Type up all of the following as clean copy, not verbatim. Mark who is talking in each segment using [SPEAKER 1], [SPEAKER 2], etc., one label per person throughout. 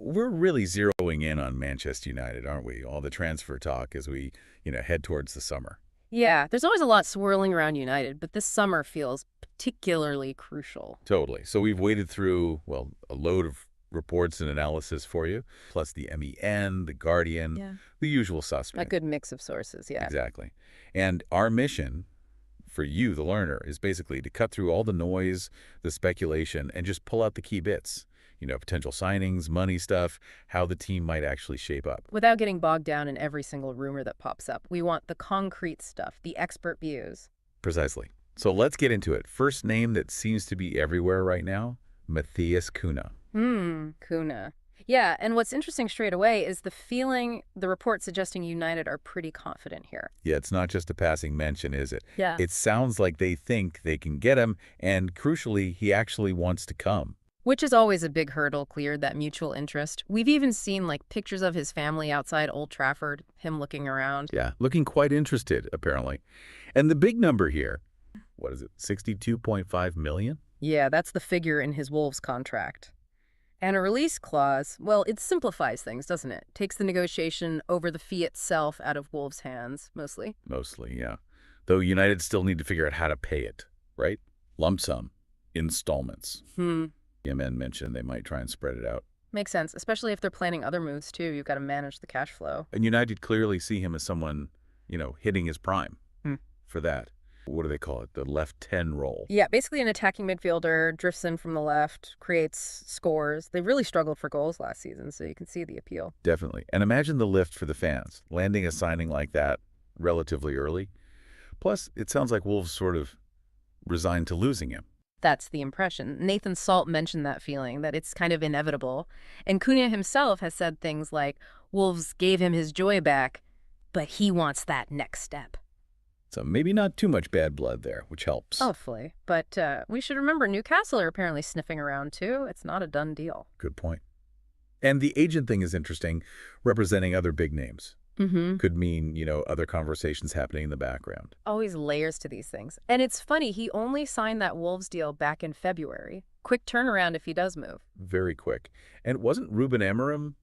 [SPEAKER 1] we're really zeroing in on Manchester United, aren't we? All the transfer talk as we, head towards the summer.
[SPEAKER 2] Yeah, there's always a lot swirling around United, but this summer feels particularly crucial.
[SPEAKER 1] Totally. So we've waded through, well, a load of reports and analysis for you, plus the MEN, the Guardian,
[SPEAKER 2] Yeah.
[SPEAKER 1] the usual
[SPEAKER 2] A
[SPEAKER 1] suspect.
[SPEAKER 2] good mix of sources, yeah.
[SPEAKER 1] Exactly. And our mission for you, the learner, is basically to cut through all the noise, the speculation, and just pull out the key bits. Potential signings, money stuff, how the team might actually shape up.
[SPEAKER 2] Without getting bogged down in every single rumor that pops up, we want the concrete stuff, the expert views.
[SPEAKER 1] Precisely. So let's get into it. First name that seems to be everywhere right now, Matthias Cunha.
[SPEAKER 2] CUNHA. Yeah, and what's interesting straight away is the report suggesting United are pretty confident here.
[SPEAKER 1] Yeah, it's not just a passing mention, is it?
[SPEAKER 2] Yeah.
[SPEAKER 1] It sounds like they think they can get him, and crucially, he actually wants to come.
[SPEAKER 2] Which is always a big hurdle cleared, that mutual interest. We've even seen pictures of his family outside Old Trafford, him looking around.
[SPEAKER 1] Yeah, looking quite interested, apparently. And the big number here, what is it, 62.5 million?
[SPEAKER 2] Yeah, that's the figure in his Wolves contract. And a release clause, well, it simplifies things, doesn't it? Takes the negotiation over the fee itself out of Wolves' hands, mostly.
[SPEAKER 1] Mostly, yeah. Though United still need to figure out how to pay it, right? Lump sum, installments. MN mentioned they might try and spread it out.
[SPEAKER 2] Makes sense, especially if they're planning other moves, too. You've got to manage the cash flow.
[SPEAKER 1] And United clearly see him as someone, hitting his prime for that. What do they call it? The left 10 role.
[SPEAKER 2] Yeah, basically an attacking midfielder, drifts in from the left, creates scores. They really struggled for goals last season, so you can see the appeal.
[SPEAKER 1] Definitely. And imagine the lift for the fans, landing a signing like that relatively early. Plus, it sounds like Wolves sort of resigned to losing him.
[SPEAKER 2] That's the impression. Nathan Salt mentioned that feeling, that it's kind of inevitable. And Cunha himself has said things like, Wolves gave him his joy back, but he wants that next step.
[SPEAKER 1] So maybe not too much bad blood there, which helps.
[SPEAKER 2] Hopefully. But we should remember Newcastle are apparently sniffing around, too. It's not a done deal.
[SPEAKER 1] Good point. And the agent thing is interesting, representing other big names. Could mean, other conversations happening in the background.
[SPEAKER 2] Always layers to these things. And it's funny, he only signed that Wolves deal back in February. Quick turnaround if he does move.
[SPEAKER 1] Very quick. And wasn't Ruben Amorim,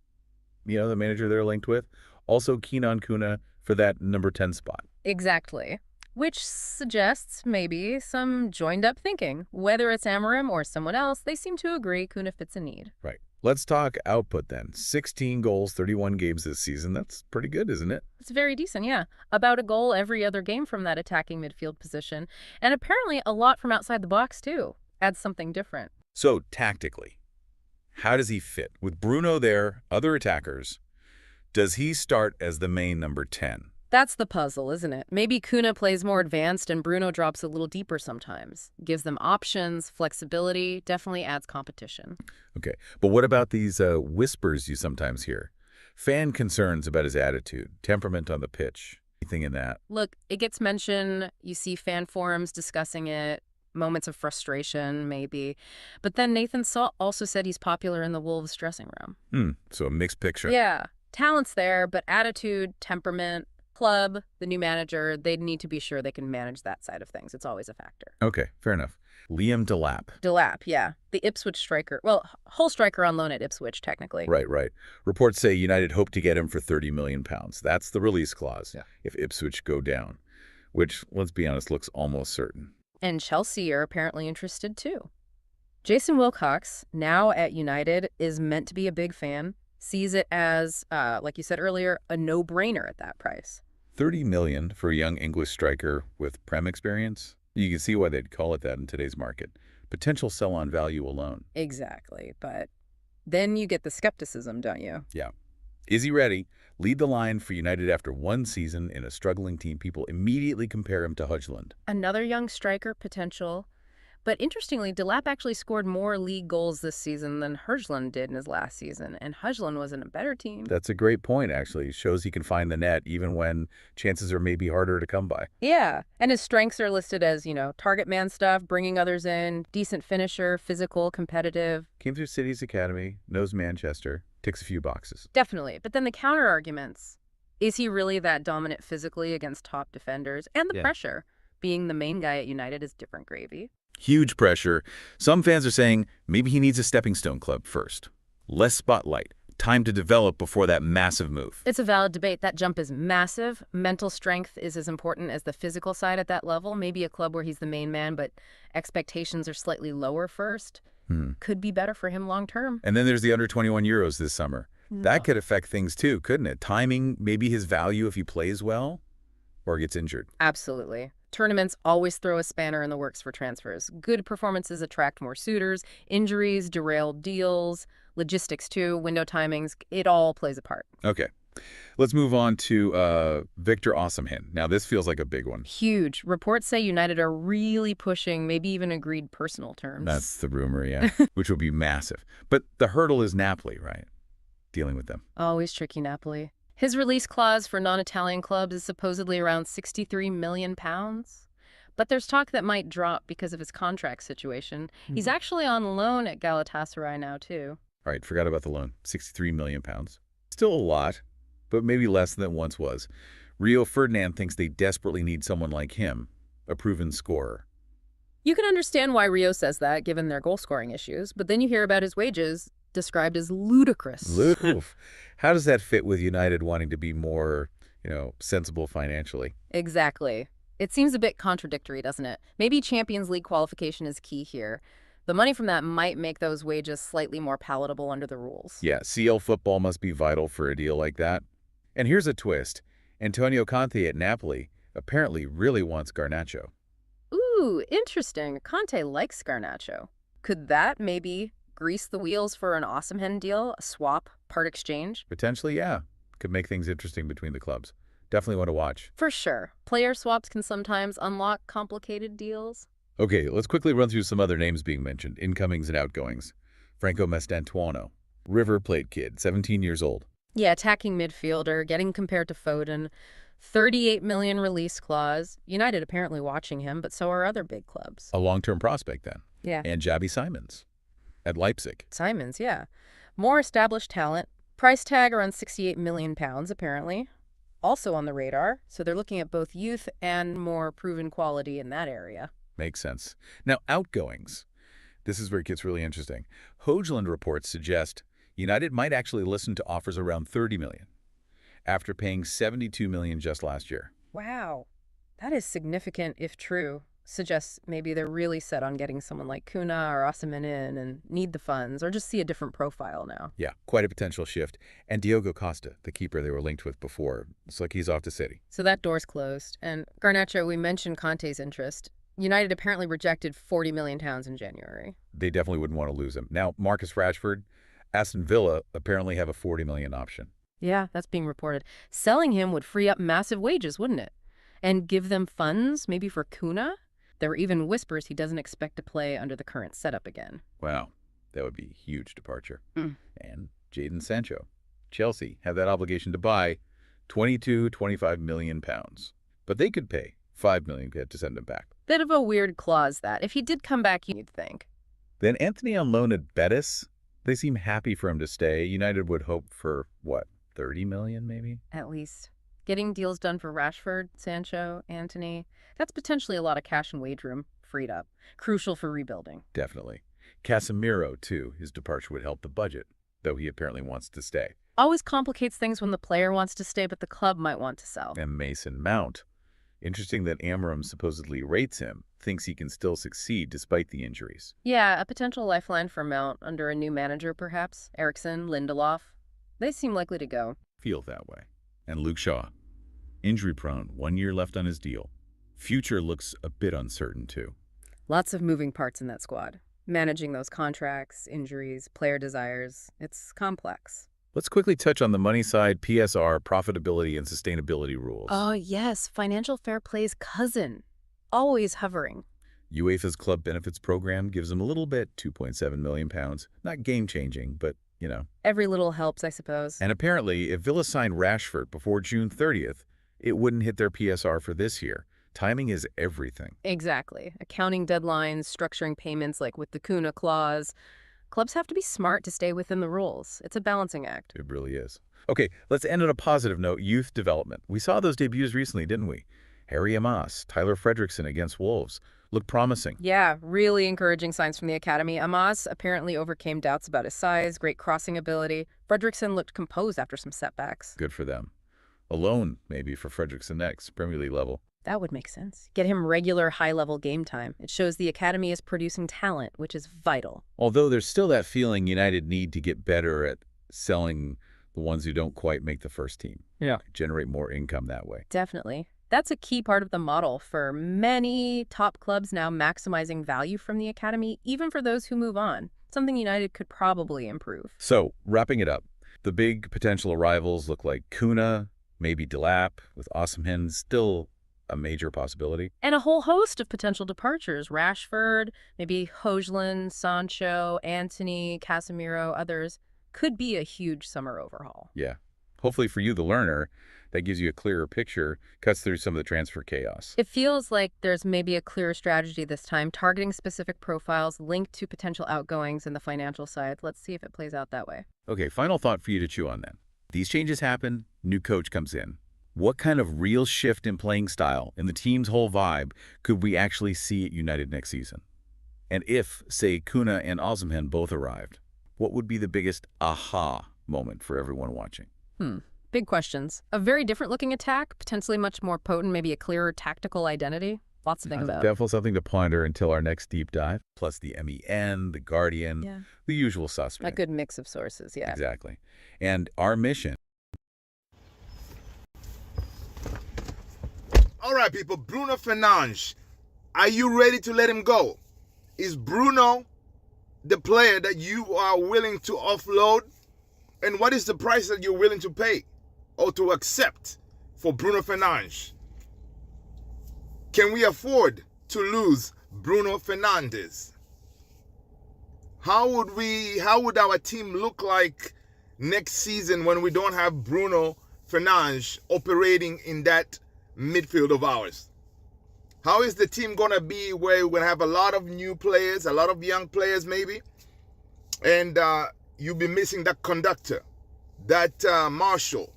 [SPEAKER 1] the manager they're linked with, also keen on Cunha for that number 10 spot?
[SPEAKER 2] Exactly. Which suggests maybe some joined-up thinking. Whether it's Amorim or someone else, they seem to agree Cunha fits a need.
[SPEAKER 1] Right. Let's talk output then. 16 goals, 31 games this season. That's pretty good, isn't it?
[SPEAKER 2] It's very decent, yeah. About a goal every other game from that attacking midfield position. And apparently a lot from outside the box, too. Adds something different.
[SPEAKER 1] So, tactically, how does he fit? With Bruno there, other attackers, does he start as the main number 10?
[SPEAKER 2] That's the puzzle, isn't it? Maybe Cunha plays more advanced and Bruno drops a little deeper sometimes. Gives them options, flexibility, definitely adds competition.
[SPEAKER 1] Okay, but what about these whispers you sometimes hear? Fan concerns about his attitude, temperament on the pitch, anything in that?
[SPEAKER 2] Look, it gets mentioned, you see fan forums discussing it, moments of frustration, maybe. But then Nathan Salt also said he's popular in the Wolves dressing room.
[SPEAKER 1] So a mixed picture.
[SPEAKER 2] Yeah, talent's there, but attitude, temperament, club, the new manager, they'd need to be sure they can manage that side of things. It's always a factor.
[SPEAKER 1] Okay, fair enough. Liam Delap.
[SPEAKER 2] Delap, yeah. The Ipswich striker. Well, whole striker on loan at Ipswich, technically.
[SPEAKER 1] Right. Reports say United hope to get him for £30 million. That's the release clause if Ipswich go down, which, let's be honest, looks almost certain.
[SPEAKER 2] And Chelsea are apparently interested, too. Jason Wilcox, now at United, is meant to be a big fan, sees it as, like you said earlier, a no-brainer at that price.
[SPEAKER 1] $30 million for a young English striker with Prem experience? You can see why they'd call it that in today's market. Potential sell-on value alone.
[SPEAKER 2] Exactly, but then you get the skepticism, don't you?
[SPEAKER 1] Yeah. Is he ready? Lead the line for United after one season in a struggling team. People immediately compare him to Højlund.
[SPEAKER 2] Another young striker potential. But interestingly, Delap actually scored more league goals this season than Højlund did in his last season, and Højlund was in a better team.
[SPEAKER 1] That's a great point, actually. It shows he can find the net even when chances are maybe harder to come by.
[SPEAKER 2] Yeah, and his strengths are listed as, target man stuff, bringing others in, decent finisher, physical, competitive.
[SPEAKER 1] Came through City's academy, knows Manchester, ticks a few boxes.
[SPEAKER 2] Definitely, but then the counter-arguments. Is he really that dominant physically against top defenders? And the pressure. Being the main guy at United is different gravy.
[SPEAKER 1] Huge pressure. Some fans are saying maybe he needs a stepping stone club first. Less spotlight. time to develop before that massive move.
[SPEAKER 2] It's a valid debate. That jump is massive. Mental strength is as important as the physical side at that level. Maybe a club where he's the main man, but expectations are slightly lower first. Could be better for him long term.
[SPEAKER 1] And then there's the under-21 Euros this summer. That could affect things too, couldn't it? Timing, maybe his value if he plays well or gets injured.
[SPEAKER 2] Absolutely. Tournaments always throw a spanner in the works for transfers. Good performances attract more suitors. Injuries, derailed deals, logistics too, window timings, it all plays a part.
[SPEAKER 1] Okay. Let's move on to Victor Osimhen. Now, this feels like a big one.
[SPEAKER 2] Huge. Reports say United are really pushing, maybe even agreed personal terms.
[SPEAKER 1] That's the rumor, yeah, which will be massive. But the hurdle is Napoli, right? Dealing with them.
[SPEAKER 2] Always tricky, Napoli. His release clause for non-Italian clubs is supposedly around £63 million. But there's talk that might drop because of his contract situation. He's actually on loan at Galatasaray now, too.
[SPEAKER 1] All right, forgot about the loan. £63 million. Still a lot, but maybe less than it once was. Rio Ferdinand thinks they desperately need someone like him, a proven scorer.
[SPEAKER 2] You can understand why Rio says that, given their goal-scoring issues, but then you hear about his wages, described as ludicrous.
[SPEAKER 1] How does that fit with United wanting to be more, sensible financially?
[SPEAKER 2] Exactly. It seems a bit contradictory, doesn't it? Maybe Champions League qualification is key here. The money from that might make those wages slightly more palatable under the rules.
[SPEAKER 1] Yeah, CL football must be vital for a deal like that. And here's a twist. Antonio Conte at Napoli apparently really wants Garnacho.
[SPEAKER 2] Ooh, interesting. Conte likes Garnacho. Could that maybe grease the wheels for an Osimhen deal, a swap, part exchange?
[SPEAKER 1] Potentially, yeah. Could make things interesting between the clubs. Definitely want to watch.
[SPEAKER 2] For sure. Player swaps can sometimes unlock complicated deals.
[SPEAKER 1] Okay, let's quickly run through some other names being mentioned, incomings and outgoings. Franco Mestantuono, River Plate kid, 17 years old.
[SPEAKER 2] Yeah, attacking midfielder, getting compared to Foden. 38 million release clause. United apparently watching him, but so are other big clubs.
[SPEAKER 1] A long-term prospect then.
[SPEAKER 2] Yeah.
[SPEAKER 1] And Xabi Simons at Leipzig.
[SPEAKER 2] Simons, yeah. More established talent. Price tag around £68 million, apparently. Also on the radar, so they're looking at both youth and more proven quality in that area.
[SPEAKER 1] Makes sense. Now, outgoings. This is where it gets really interesting. Hoagland reports suggest United might actually listen to offers around $30 million, after paying $72 million just last year.
[SPEAKER 2] Wow. That is significant if true. Suggests maybe they're really set on getting someone like CUNHA or Osimhen in and need the funds, or just see a different profile now.
[SPEAKER 1] Yeah, quite a potential shift. And Diogo Costa, the keeper they were linked with before, it's like he's off to City.
[SPEAKER 2] So that door's closed. And Garnacho, we mentioned Conte's interest. United apparently rejected £40 million in January.
[SPEAKER 1] They definitely wouldn't want to lose him. Now, Marcus Rashford, Aston Villa apparently have a $40 million option.
[SPEAKER 2] Yeah, that's being reported. Selling him would free up massive wages, wouldn't it? And give them funds, maybe for CUNHA? There were even whispers he doesn't expect to play under the current setup again.
[SPEAKER 1] Wow, that would be a huge departure. And Jadon Sancho. Chelsea have that obligation to buy 25 million pounds. But they could pay $5 million to send him back.
[SPEAKER 2] Bit of a weird clause, that. If he did come back, you'd think.
[SPEAKER 1] Then Anthony on loan at Betis. They seem happy for him to stay. United would hope for, what, 30 million maybe?
[SPEAKER 2] At least. Getting deals done for Rashford, Sancho, Antony, that's potentially a lot of cash and wage room freed up. Crucial for rebuilding.
[SPEAKER 1] Definitely. Casemiro, too. His departure would help the budget, though he apparently wants to stay.
[SPEAKER 2] Always complicates things when the player wants to stay, but the club might want to sell.
[SPEAKER 1] And Mason Mount. Interesting that Amorim supposedly rates him, thinks he can still succeed despite the injuries.
[SPEAKER 2] Yeah, a potential lifeline for Mount under a new manager, perhaps. Eriksson, Lindelof. They seem likely to go.
[SPEAKER 1] Feel that way. And Luke Shaw. Injury-prone, 1 year left on his deal. Future looks a bit uncertain, too.
[SPEAKER 2] Lots of moving parts in that squad. Managing those contracts, injuries, player desires. It's complex.
[SPEAKER 1] Let's quickly touch on the money side, PSR, profitability, and sustainability rules.
[SPEAKER 2] Oh, yes. Financial fair play's cousin. Always hovering.
[SPEAKER 1] UEFA's club benefits program gives them a little bit, £2.7 million. Not game-changing, but,
[SPEAKER 2] Every little helps, I suppose.
[SPEAKER 1] And apparently, if Villa signed Rashford before June 30th, it wouldn't hit their PSR for this year. Timing is everything.
[SPEAKER 2] Exactly. Accounting deadlines, structuring payments like with the CUNHA clause. Clubs have to be smart to stay within the rules. It's a balancing act.
[SPEAKER 1] It really is. Okay, let's end on a positive note, youth development. We saw those debuts recently, didn't we? Harry Amos, Tyler Fredrickson against Wolves look promising.
[SPEAKER 2] Yeah, really encouraging signs from the academy. Amos apparently overcame doubts about his size, great crossing ability. Fredrickson looked composed after some setbacks.
[SPEAKER 1] Good for them. A loan, maybe, for Fredrickson next, Premier League level.
[SPEAKER 2] That would make sense. Get him regular high-level game time. It shows the academy is producing talent, which is vital.
[SPEAKER 1] Although there's still that feeling United need to get better at selling the ones who don't quite make the first team.
[SPEAKER 3] Yeah.
[SPEAKER 1] Generate more income that way.
[SPEAKER 2] Definitely. That's a key part of the model for many top clubs now, maximizing value from the academy, even for those who move on. Something United could probably improve.
[SPEAKER 1] So, wrapping it up, the big potential arrivals look like CUNHA, maybe Delap, with Osimhen still a major possibility.
[SPEAKER 2] And a whole host of potential departures. Rashford, maybe Højlund, Sancho, Antony, Casemiro, others. Could be a huge summer overhaul.
[SPEAKER 1] Yeah. Hopefully for you, the learner, that gives you a clearer picture, cuts through some of the transfer chaos.
[SPEAKER 2] It feels like there's maybe a clearer strategy this time, targeting specific profiles linked to potential outgoings in the financial side. Let's see if it plays out that way.
[SPEAKER 1] Okay, final thought for you to chew on then. These changes happen, new coach comes in. What kind of real shift in playing style, in the team's whole vibe, could we actually see at United next season? And if, say, CUNHA and Osimhen both arrived, what would be the biggest aha moment for everyone watching?
[SPEAKER 2] Big questions. A very different looking attack, potentially much more potent, maybe a clearer tactical identity. Lots to think about.
[SPEAKER 1] Definitely something to ponder until our next deep dive. Plus the MEN, the Guardian, the usual
[SPEAKER 2] A
[SPEAKER 1] suspect.
[SPEAKER 2] good mix of sources, yeah.
[SPEAKER 1] Exactly. And our mission.
[SPEAKER 4] All right, people. Bruno Fernandes, are you ready to let him go? Is Bruno the player that you are willing to offload? And what is the price that you're willing to pay or to accept for Bruno Fernandes? Can we afford to lose Bruno Fernandes? How would our team look like next season when we don't have Bruno Fernandes operating in that midfield of ours? How is the team going to be where we're going to have a lot of new players, a lot of young players maybe, and you'll be missing that conductor, that Marshall,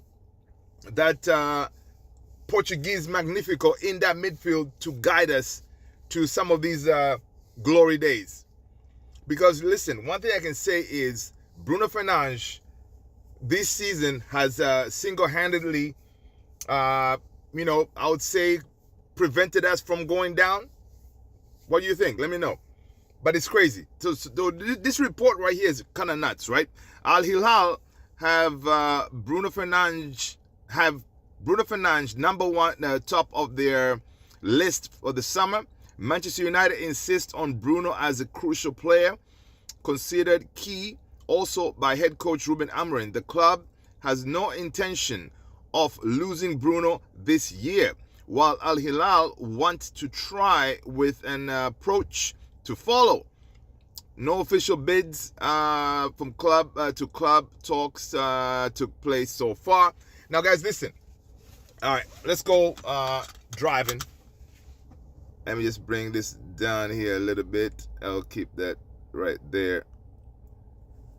[SPEAKER 4] that Portuguese Magnifico in that midfield to guide us to some of these glory days? Because listen, one thing I can say is Bruno Fernandes this season has single-handedly, I would say prevented us from going down. What do you think? Let me know. But it's crazy. So this report right here is kind of nuts, right? Al Hilal have Bruno Fernandes number one, top of their list for the summer. Manchester United insists on Bruno as a crucial player, considered key also by head coach Ruben Amorim. The club has no intention of losing Bruno this year, while Al Hilal wants to try with an approach to follow. No official bids from club to club talks took place so far. Now, guys, listen. All right, let's go driving. Let me just bring this down here a little bit. I'll keep that right there.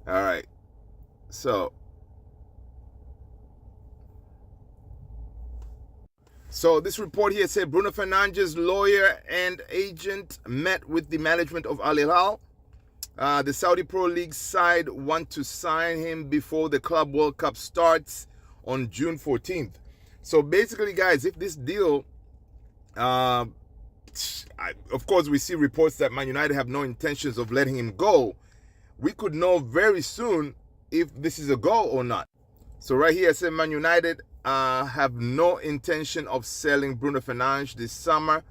[SPEAKER 4] All right. So this report here said Bruno Fernandes' lawyer and agent met with the management of Al Hilal. The Saudi Pro League side want to sign him before the Club World Cup starts on June 14th. So basically, guys, if this deal, of course, we see reports that Man United have no intentions of letting him go. We could know very soon if this is a go or not. So right here, it said Man United have no intention of selling Bruno Fernandes this summer.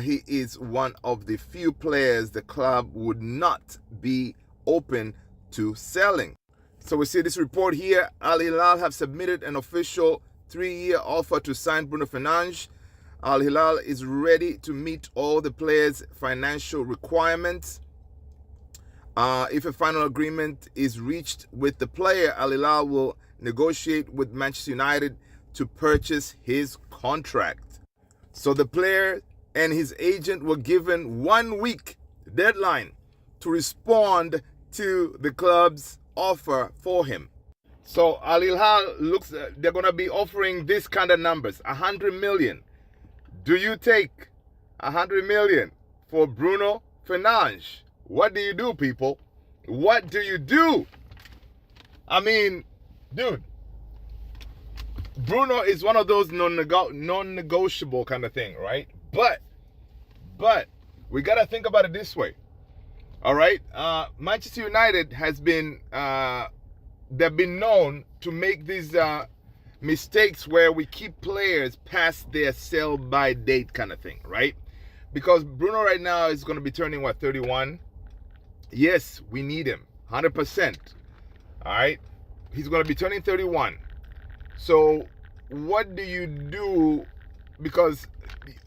[SPEAKER 4] He is one of the few players the club would not be open to selling. So we see this report here. Al Hilal have submitted an official 3-year offer to sign Bruno Fernandes. Al Hilal is ready to meet all the players' financial requirements. If a final agreement is reached with the player, Al Hilal will negotiate with Manchester United to purchase his contract. So the player and his agent were given 1 week deadline to respond to the club's offer for him. So Al Hilal looks, they're going to be offering this kind of numbers: 100 million, Do you take 100 million for Bruno Fernandes? What do you do, people? What do you do? I mean, dude, Bruno is one of those non-negotiable kind of thing, right? But we got to think about it this way. All right? Manchester United has been, they've been known to make these mistakes where we keep players past their sell-by date kind of thing, right? Because Bruno right now is going to be turning, what, 31? Yes, we need him, 100%. All right? He's going to be turning 31. So what do you do? Because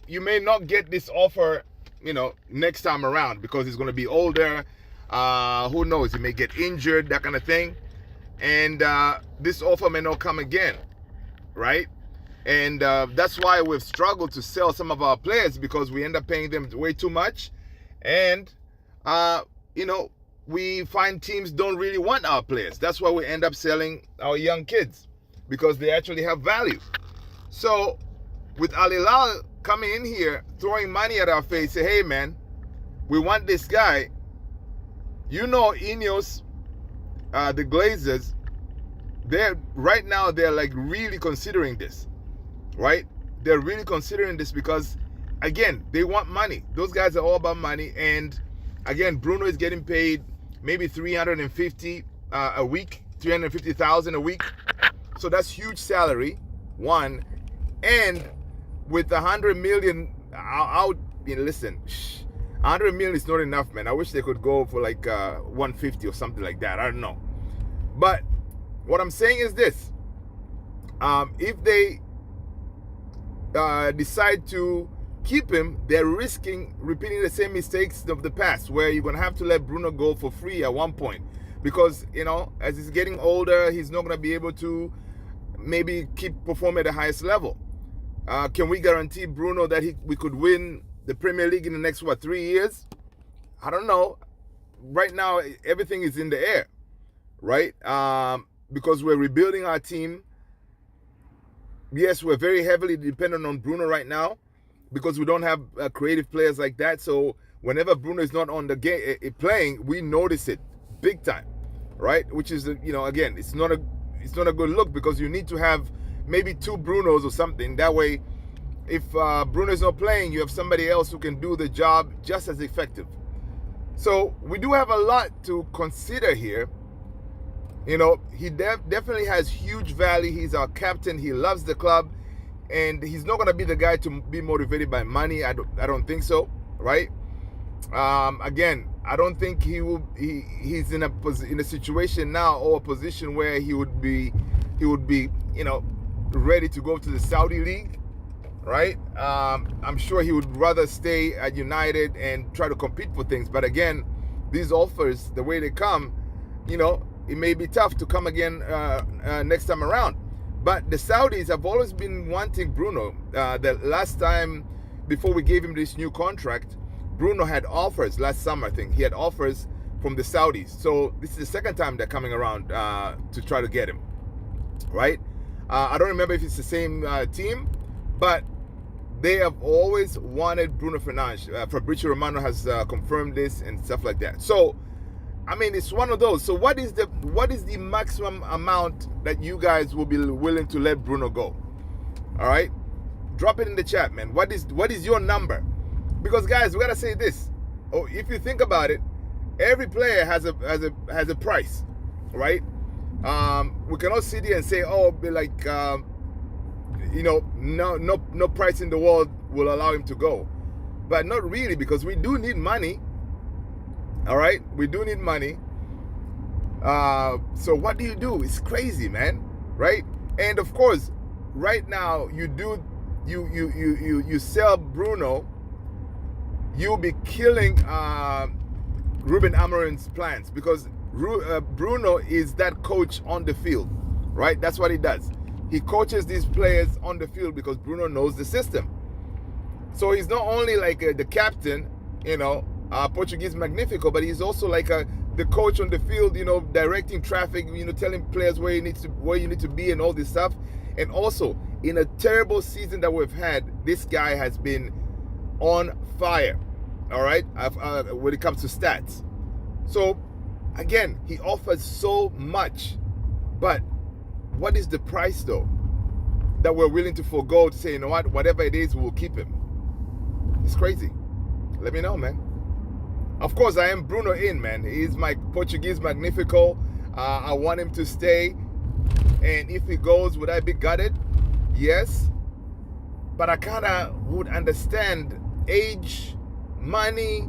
[SPEAKER 4] you may not get this offer, you know, next time around because he's going to be older. Who knows? He may get injured, that kind of thing. And this offer may not come again, right? And that's why we've struggled to sell some of our players, because we end up paying them way too much. And, you know, we find teams don't really want our players. That's why we end up selling our young kids, because they actually have value. So with Al Hilal coming in here, throwing money at our face, say, hey, man, we want this guy. You know, Ineos, the Glazers, right now they're like really considering this, right? They're really considering this because, again, they want money. Those guys are all about money. And again, Bruno is getting paid maybe 350 a week, 350,000 a week. So that's huge salary, one. And with 100 million, listen, 100 million is not enough, man. I wish they could go for like 150 or something like that. I don't know. But what I'm saying is this. If they decide to keep him, they're risking repeating the same mistakes of the past, where you're going to have to let Bruno go for free at one point. Because, you know, as he's getting older, he's not going to be able to maybe keep performing at the highest level. Can we guarantee Bruno that we could win the Premier League in the next, 3 years? I don't know. Right now, everything is in the air, right? Because we're rebuilding our team. Yes, we're very heavily dependent on Bruno right now because we don't have creative players like that. So whenever Bruno is not on the game playing, we notice it big time, right? Which is, you know, again, it's not a good look, because you need to have maybe 2 Brunos or something. That way, if Bruno is not playing, you have somebody else who can do the job just as effective. So we do have a lot to consider here. You know, he definitely has huge value. He's our captain. He loves the club, and he's not going to be the guy to be motivated by money. I don't think so, right? Again, I don't think he's in a situation now, or a position where he would be, you know, ready to go to the Saudi league, right? I'm sure he would rather stay at United and try to compete for things. But again, these offers, the way they come, you know, it may be tough to come again next time around. But the Saudis have always been wanting Bruno. The last time, before we gave him this new contract, Bruno had offers last summer, I think. He had offers from the Saudis. So this is the second time they're coming around to try to get him, right? I don't remember if it's the same team, but they have always wanted Bruno Fernandes. Fabrizio Romano has confirmed this and stuff like that. So, I mean, it's one of those. So what is the maximum amount that you guys will be willing to let Bruno go? All right? Drop it in the chat, man. What is your number? Because, guys, we got to say this. Oh, if you think about it, every player has a price, right? We cannot sit here and say, oh, be like, you know, no price in the world will allow him to go. But not really, because we do need money. All right, we do need money. So what do you do? It's crazy, man, right? And of course, right now you sell Bruno, you'll be killing Ruben Amorim's plans, because Bruno is that coach on the field, right? That's what he does. He coaches these players on the field because Bruno knows the system. So he's not only like the captain, you know, Portuguese Magnifico, but he's also like the coach on the field, you know, directing traffic, you know, telling players where you need to be and all this stuff. And also, in a terrible season that we've had, this guy has been on fire, all right, when it comes to stats. So, again, he offers so much, but what is the price, though, that we're willing to forego to say, you know what, whatever it is, we'll keep him? It's crazy. Let me know, man. Of course, I am Bruno in, man. He's my Portuguese Magnifico. I want him to stay. And if he goes, would I be gutted? Yes. But I kind of would understand age, money.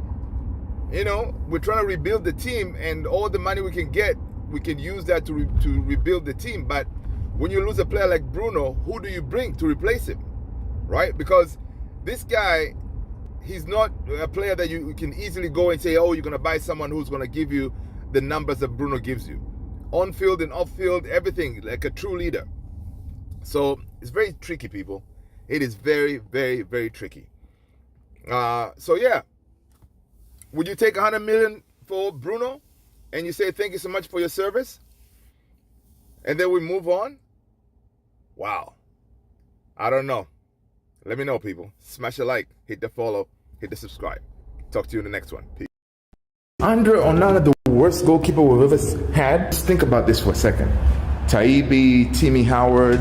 [SPEAKER 4] You know, we're trying to rebuild the team, and all the money we can get, we can use that to rebuild the team. But when you lose a player like Bruno, who do you bring to replace him? Right? Because this guy, he's not a player that you can easily go and say, oh, you're going to buy someone who's going to give you the numbers that Bruno gives you. On field and off field, everything, like a true leader. So it's very tricky, people. It is very, very, very tricky. So yeah, would you take 100 million for Bruno and you say thank you so much for your service, and then we move on? Wow. I don't know. Let me know, people. Smash a like, hit the follow, hit the subscribe. Talk to you in the next one. Peace.
[SPEAKER 3] Andre Onana, the worst goalkeeper we've ever had. Just think about this for a second. Taibbi, Timmy Howard.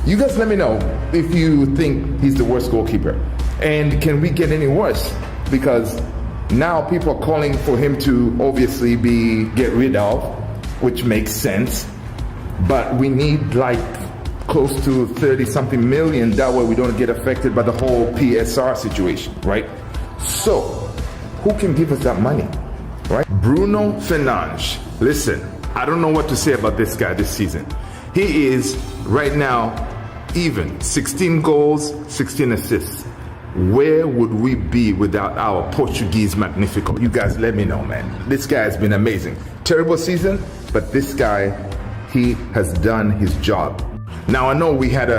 [SPEAKER 3] You guys let me know if you think he's the worst goalkeeper. And can we get any worse? Because now people are calling for him to obviously get rid of, which makes sense. But we need like close to 30-something million. That way we don't get affected by the whole PSR situation, right? So, who can give us that money? Right? Bruno Fernandes. Listen, I don't know what to say about this guy this season. He is right now even 16 goals, 16 assists. Where would we be without our Portuguese Magnifico? You guys let me know, man. This guy has been amazing. Terrible season, but this guy, he has done his job. Now I know we had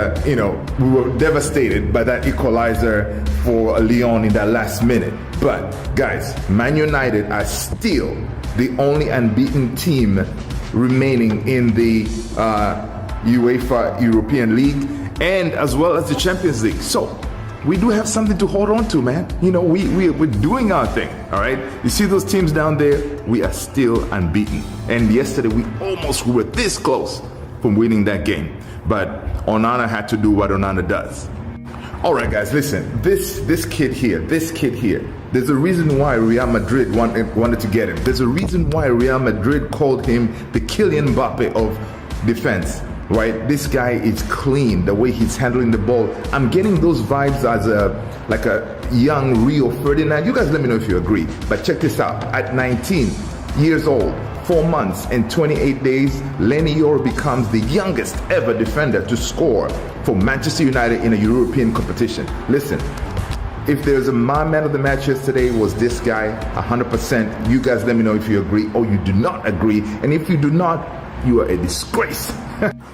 [SPEAKER 3] we were devastated by that equalizer for Lyon in that last minute. But guys, Man United are still the only unbeaten team remaining in the UEFA European League and as well as the Champions League. So we do have something to hold on to, man. You know, we're doing our thing, all right? You see those teams down there? We are still unbeaten. And yesterday we were this close from winning that game. But Onana had to do what Onana does. All right, guys, listen. This kid here. There's a reason why Real Madrid wanted to get him. There's a reason why Real Madrid called him the Kylian Mbappe of defense. Right? This guy is clean. The way he's handling the ball. I'm getting those vibes as a young Rio Ferdinand. You guys let me know if you agree. But check this out. At 19 years old, 4 months and 28 days, Lenny Yoro becomes the youngest ever defender to score for Manchester United in a European competition. Listen, if there's my man of the match yesterday was this guy, 100%. You guys let me know if you agree or you do not agree. And if you do not, you are a disgrace.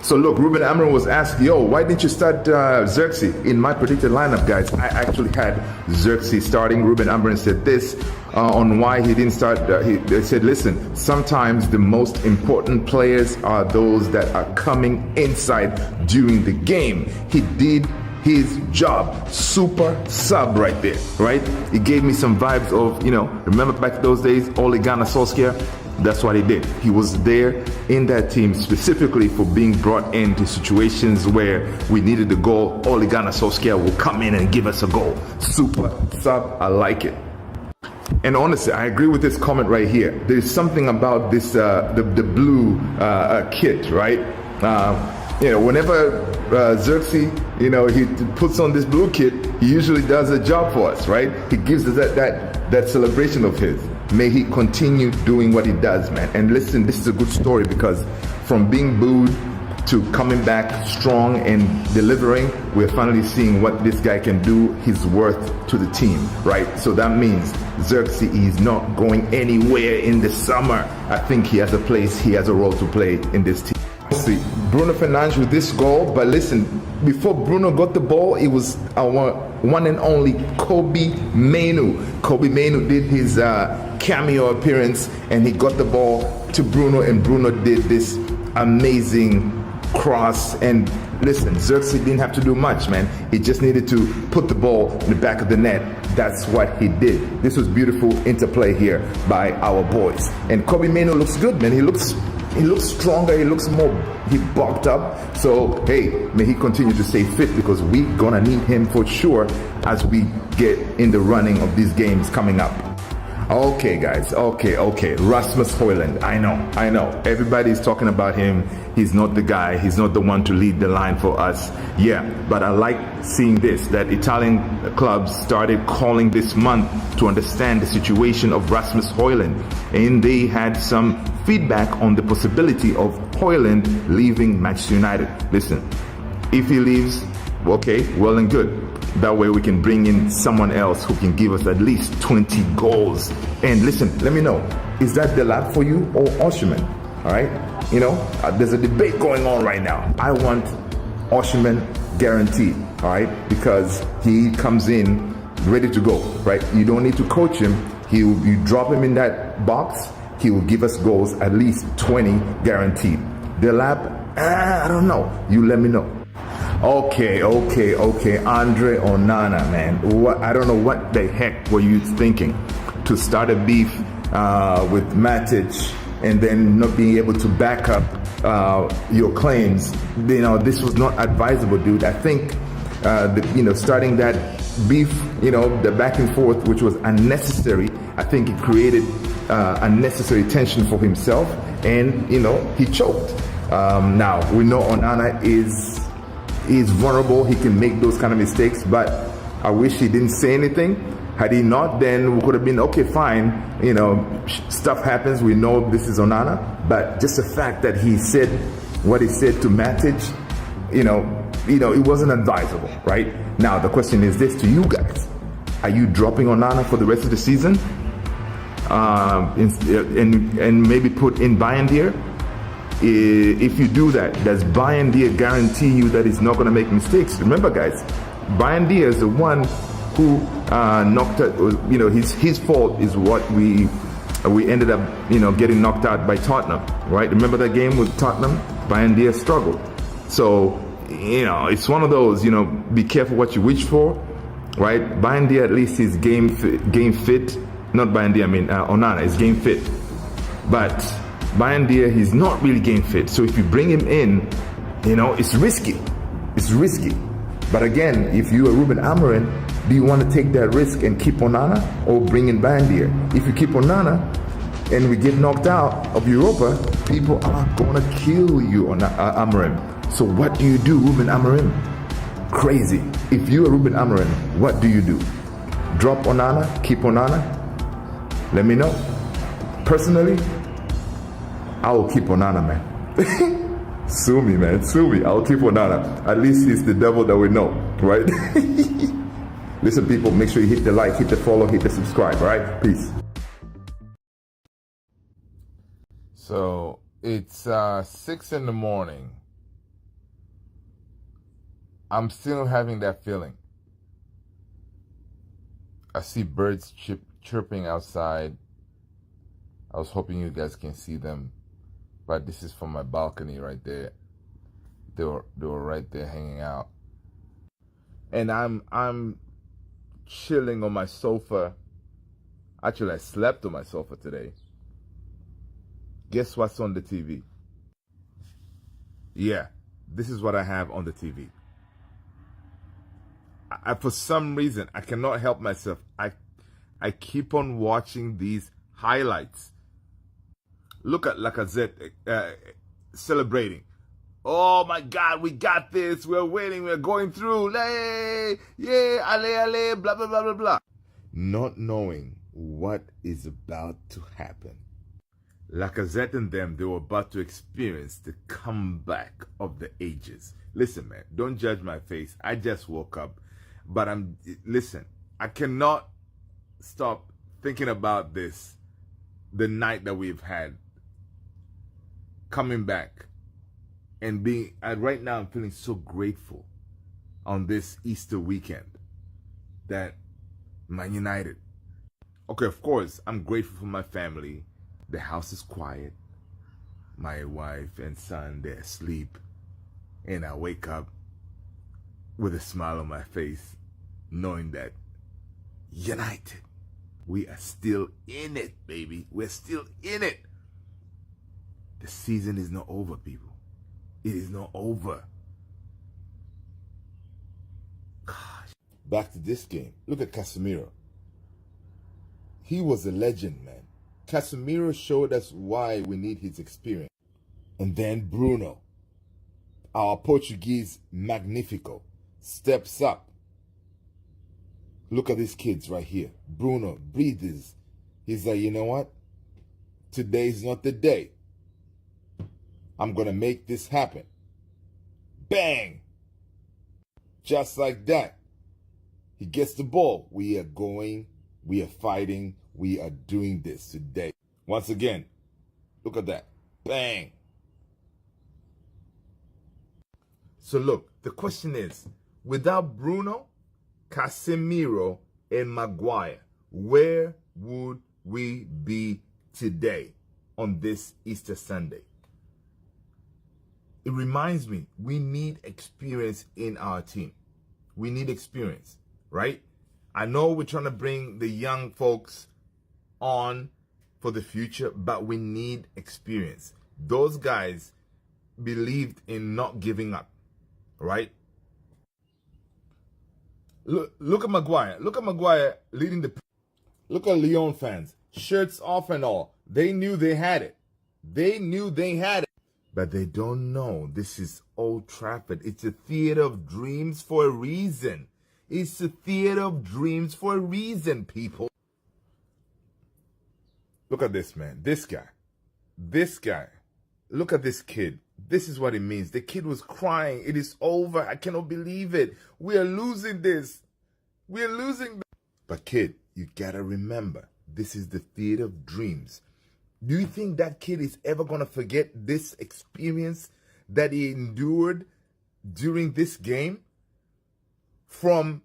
[SPEAKER 3] So look, Ruben Amorim was asked, why didn't you start Xerxes? In my predicted lineup, guys, I actually had Xerxes starting. Ruben Amorim said this on why he didn't start. They said, listen, sometimes the most important players are those that are coming inside during the game. He did his job. Super sub right there, right? It gave me some vibes of, remember back those days, Ole Gunnar Solskjaer? That's what he did. He was there in that team specifically for being brought into situations where we needed a goal. Ole Gunnar Solskjaer will come in and give us a goal. Super sub. I like it. And honestly, I agree with this comment right here. There's something about this, the blue kit, right? Whenever Xerxes, he puts on this blue kit, he usually does a job for us, right? He gives us that celebration of his. May he continue doing what he does, man. And listen, this is a good story because from being booed to coming back strong and delivering, we're finally seeing what this guy can do, his worth to the team, right? So that means Xerxes is not going anywhere in the summer. I think he has a place, he has a role to play in this team. See, Bruno Fernandes with this goal, but listen, before Bruno got the ball, it was our one and only Kobbie Mainoo. Kobbie Mainoo did his cameo appearance and he got the ball to Bruno, and Bruno did this amazing cross, and Listen, Xerxes didn't have to do much, man. He just needed to put the ball in the back of the net. That's what he did. This was beautiful interplay here by our boys. And Kobe Mano looks good, man. He looks stronger. He bulked up. So, hey, may he continue to stay fit because we gonna need him for sure as we get in the running of these games coming up. Okay, guys. Okay. Rasmus Højlund. I know. Everybody's talking about him. He's not the guy. He's not the one to lead the line for us. Yeah, but I like seeing this, that Italian clubs started calling this month to understand the situation of Rasmus Højlund. And they had some feedback on the possibility of Højlund leaving Manchester United. Listen, if he leaves, okay, well and good. That way we can bring in someone else who can give us at least 20 goals. And listen, let me know, is that Delap for you or Osimhen? All right? You know, there's a debate going on right now. I want Osimhen guaranteed, all right? Because he comes in ready to go, right? You don't need to coach him. You drop him in that box, he will give us goals, at least 20 guaranteed. Delap, I don't know. You let me know. Okay. Andre Onana, man. I don't know what the heck were you thinking to start a beef with Matic and then not being able to back up your claims. You know, this was not advisable, dude. I think, starting that beef, the back and forth, which was unnecessary. I think it created unnecessary tension for himself, and he choked. Now we know Onana is vulnerable. He can make those kind of mistakes, but I wish he didn't say anything. Had he not, then we could have been okay, fine. Stuff happens. We know this is Onana, but just the fact that he said what he said to Matic, it wasn't advisable, right? Now the question is this to you guys: are you dropping Onana for the rest of the season, and maybe put in Bayendier? If you do that, does Bayendier guarantee you that he's not going to make mistakes? Remember, guys, Bayendier is the one who knocked out. His fault is what we ended up getting knocked out by Tottenham, right? Remember that game with Tottenham? Bayendier struggled. So it's one of those. Be careful what you wish for, right? Bayendier at least is game fit. Not Bayendier, Onana is game fit, but Bayendier, he's not really game fit. So if you bring him in, it's risky. It's risky. But again, if you are Ruben Amorim, do you want to take that risk and keep Onana or bring in Bayendier? If you keep Onana and we get knocked out of Europa, people are going to kill you on Amorim. So what do you do, Ruben Amorim? Crazy. If you are Ruben Amorim, what do you do? Drop Onana? Keep Onana? Let me know. Personally, I will keep Onana, man. Sue me, man. Sue me. I'll keep Onana. At least he's the devil that we know, right? Listen, people, make sure you hit the like, hit the follow, hit the subscribe, all right? Peace.
[SPEAKER 5] So it's 6 in the morning. I'm still having that feeling. I see birds chirping outside. I was hoping you guys can see them, but this is from my balcony right there. They were right there hanging out, and I'm chilling on my sofa. Actually, I slept on my sofa today. Guess what's on the TV? Yeah, this is what I have on the TV. For some reason, I cannot help myself. I keep on watching these highlights. Look at Lacazette celebrating. Oh my God, we got this. We're winning. We're going through. Hey, yeah, ale, blah, blah, blah, blah, blah. Not knowing what is about to happen. Lacazette and them, they were about to experience the comeback of the ages. Listen, man, don't judge my face. I just woke up. But listen, I cannot stop thinking about this, the night that we've had, coming back and being, right now I'm feeling so grateful on this Easter weekend that Man United. Okay, of course, I'm grateful for my family. The house is quiet. My wife and son, they're asleep. And I wake up with a smile on my face, knowing that United, we are still in it, baby. We're still in it. The season is not over, people. It is not over. Gosh. Back to this game. Look at Casemiro. He was a legend, man. Casemiro showed us why we need his experience. And then Bruno, our Portuguese Magnifico, steps up. Look at these kids right here. Bruno breathes. He's like, you know what? Today's not the day. I'm going to make this happen. Bang! Just like that. He gets the ball. We are going, we are fighting, we are doing this today. Once again, look at that. Bang! So look, the question is, without Bruno, Casemiro, and Maguire, where would we be today on this Easter Sunday? It reminds me, we need experience in our team. We need experience, right? I know we're trying to bring the young folks on for the future, but we need experience. Those guys believed in not giving up, right? Look at Maguire. Look at Maguire leading the... Look at Lyon fans. Shirts off and all. They knew they had it. They knew they had it. But they don't know this is Old Trafford. It's a theater of dreams for a reason. It's a theater of dreams for a reason, people. Look at this, man. This guy. This guy. Look at this kid. This is what it means. The kid was crying. It is over. I cannot believe it. We are losing this. We are losing. But kid, you gotta remember, this is the theater of dreams. Do you think that kid is ever going to forget this experience that he endured during this game? From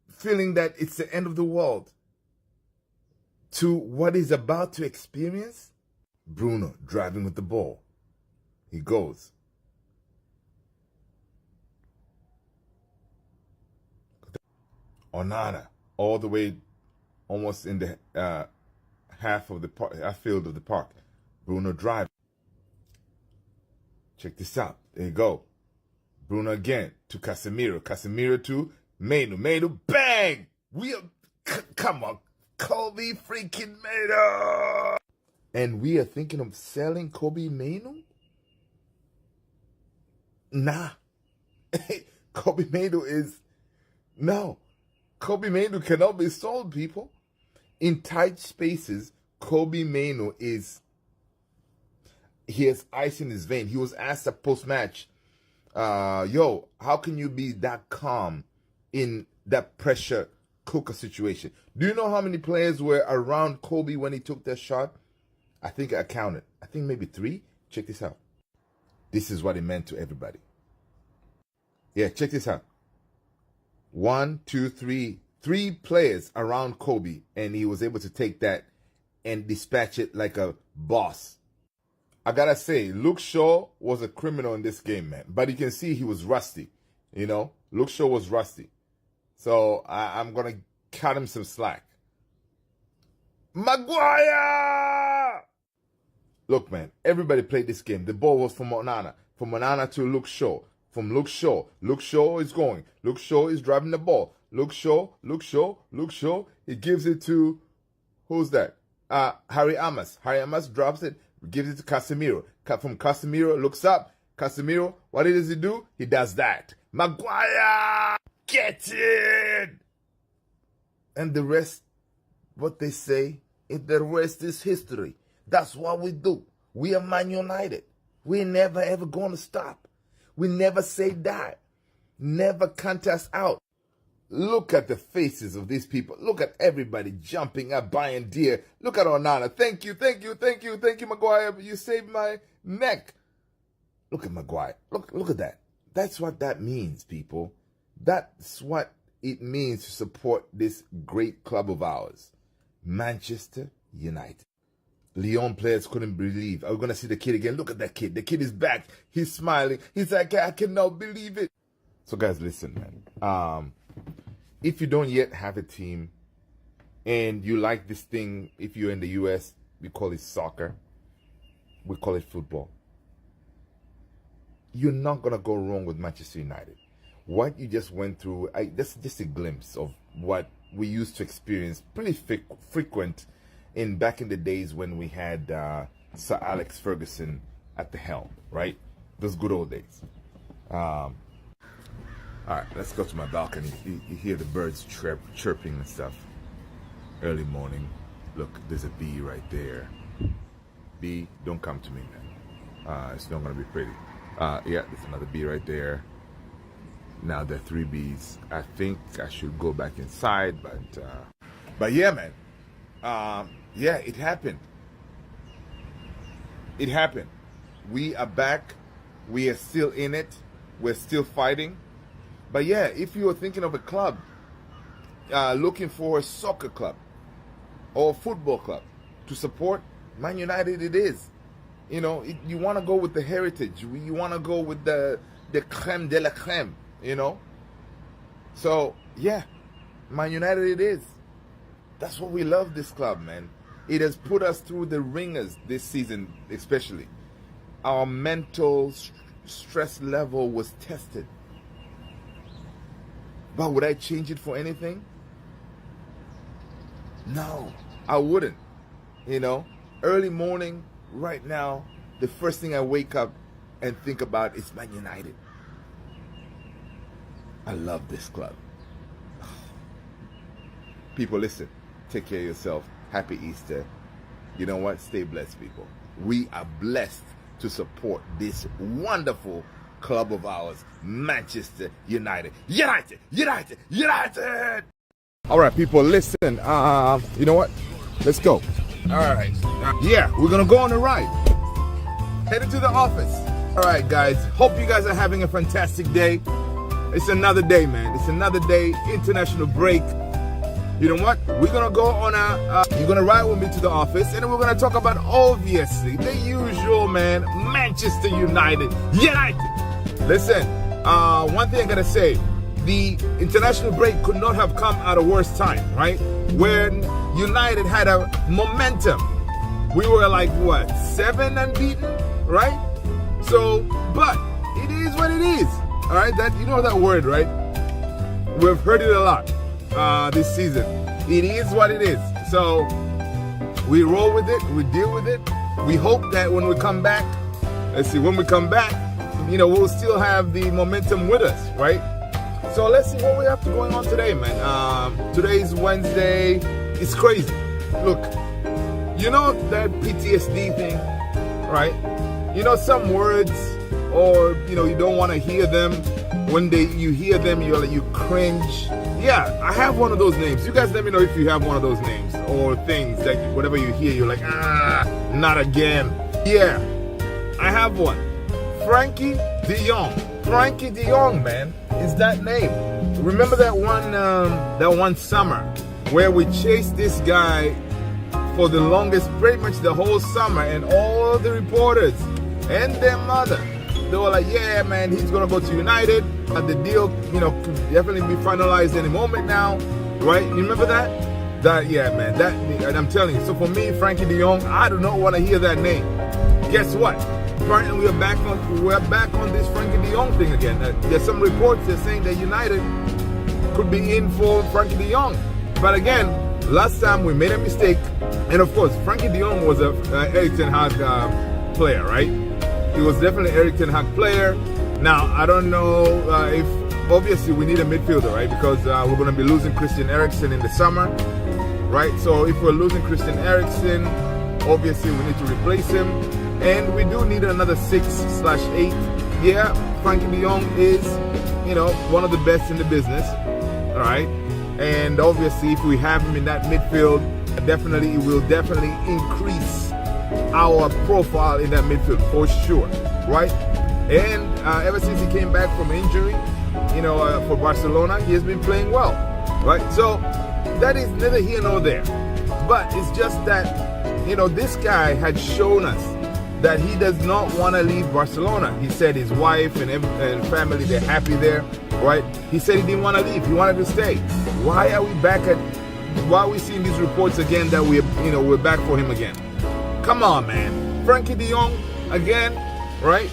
[SPEAKER 5] feeling that it's the end of the world to what he's about to experience? Bruno driving with the ball. He goes. Onana all the way almost in the half field of the park. Bruno driving. Check this out. There you go. Bruno again to Casemiro. Casemiro to Manu. Manu, bang! Come on. Kobe freaking Manu! And we are thinking of selling Kobe Manu? Nah. Kobe Manu is... No. Kobe Manu cannot be sold, people. In tight spaces, Kobe Manu he has ice in his vein. He was asked at post-match, yo, how can you be that calm in that pressure cooker situation? Do you know how many players were around Kobe when he took that shot? I think I counted. I think maybe 3. Check this out. This is what it meant to everybody. Yeah, check this out. 1, 2, 3. 3 players around Kobe, and he was able to take that and dispatch it like a boss. I gotta say, Luke Shaw was a criminal in this game, man. But you can see he was rusty. You know, Luke Shaw was rusty. So I'm gonna cut him some slack. Maguire! Look, man, everybody played this game. The ball was from Onana. From Onana to Luke Shaw. From Luke Shaw. Luke Shaw is going. Luke Shaw is driving the ball. Luke Shaw. He gives it to, who's that? Harry Amos. Harry Amos drops it, gives it to Casemiro. From Casemiro, looks up. Casemiro, what does he do? He does that. Maguire! Get it! And the rest, what they say, the rest is history. That's what we do. We are Man United. We're never ever going to stop. We never say die. Never count us out. Look at the faces of these people. Look at everybody jumping up, buying deer. Look at Onana. Thank you, Maguire. You saved my neck. Look at Maguire. Look at that. That's what that means, people. That's what it means to support this great club of ours, Manchester United. Lyon players couldn't believe. Are we going to see the kid again? Look at that kid. The kid is back. He's smiling. He's like, I cannot believe it. So guys, listen, man. If you don't yet have a team and you like this thing, if you're in the US, we call it soccer. We call it football. You're not going to go wrong with Manchester United. What you just went through, that's just a glimpse of what we used to experience pretty frequent back in the days when we had Sir Alex Ferguson at the helm, right? Those good old days. All right, let's go to my balcony. You hear the birds chirping and stuff. Early morning. Look, there's a bee right there. Bee, don't come to me, man. It's not going to be pretty. Yeah, there's another bee right there. Now there are 3 bees. I think I should go back inside, but yeah, man. Yeah, it happened. It happened. We are back. We are still in it. We're still fighting. But yeah, if you are thinking of a club, looking for a soccer club or a football club to support, Man United it is. You know, you want to go with the heritage. You want to go with the creme de la creme, you know. So, yeah, Man United it is. That's what we love this club, man. It has put us through the ringers this season, especially. Our mental stress level was tested. But would I change it for anything? No, I wouldn't. You know, early morning, right now, the first thing I wake up and think about is Man United. I love this club. People, listen, take care of yourself. Happy Easter. You know what? Stay blessed, people. We are blessed to support this wonderful club of ours, Manchester United. United! United! United! All right, people, listen. You know what? Let's go. All right. Yeah, we're going to go on a ride. Headed to the office. All right, guys. Hope you guys are having a fantastic day. It's another day, man. It's another day. International break. You know what? We're going to go on you're going to ride with me to the office, and then we're going to talk about, obviously, the usual, man, Manchester United. United! Listen, one thing I got to say. The international break could not have come at a worse time, right? When United had a momentum. We were like, what, 7 unbeaten, right? So, but it is what it is. All right, you know that word, right? We've heard it a lot this season. It is what it is. So we roll with it, we deal with it. We hope that when we come back, when we come back, you know, we'll still have the momentum with us, right? So let's see what we have going on today, man. Today's Wednesday. It's crazy. Look, you know that PTSD thing, right? You know, some words, or you know, you don't want to hear them. When you hear them, you cringe. Yeah, I have one of those names. You guys let me know if you have one of those names or things that whatever you hear, you're like, not again. Yeah, I have one. Frankie de Jong. Frankie de Jong, man, is that name. Remember that one summer where we chased this guy for the longest, pretty much the whole summer, and all the reporters and their mother, they were like, yeah, man, he's going to go to United. The deal, you know, could definitely be finalized any moment now, right? You remember that? Yeah, man, and I'm telling you. So for me, Frankie de Jong, I do not want to hear that name. Guess what? Apparently we're back on this Frankie de Jong thing again. There's some reports that are saying that United could be in for Frankie de Jong. But again, last time we made a mistake. And of course, Frankie de Jong was a Erik ten Hag player, right? He was definitely an Erik ten Hag player. Now, I don't know if, obviously, we need a midfielder, right? Because we're going to be losing Christian Eriksen in the summer, right? So if we're losing Christian Eriksen, obviously we need to replace him. And we do need another 6/8. Yeah, Frankie de Jong is, you know, one of the best in the business, all right? And obviously, if we have him in that midfield, it will definitely increase our profile in that midfield for sure, right? And ever since he came back from injury, you know, for Barcelona, he has been playing well, right? So that is neither here nor there. But it's just that, this guy had shown us that he does not want to leave Barcelona. He said his wife and family, they're happy there, right? He said he didn't want to leave. He wanted to stay. Why are we seeing these reports again that we're back for him again? Come on, man. Frankie de Jong again, right?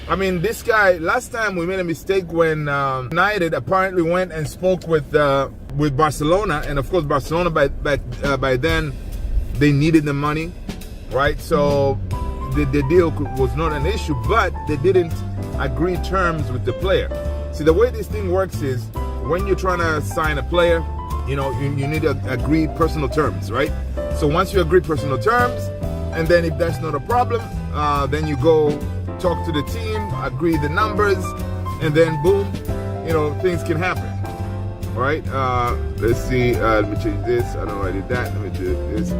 [SPEAKER 5] I mean, this guy, last time we made a mistake when United apparently went and spoke with Barcelona, and of course Barcelona by then they needed the money, right? So the deal was not an issue, but they didn't agree terms with the player. See, the way this thing works is when you're trying to sign a player, you need to agree personal terms, right? So once you agree personal terms, and then if that's not a problem, then you go talk to the team, agree the numbers, and then boom, things can happen. Right? Let's see. Let me change this. I don't know I did that. Let me do this.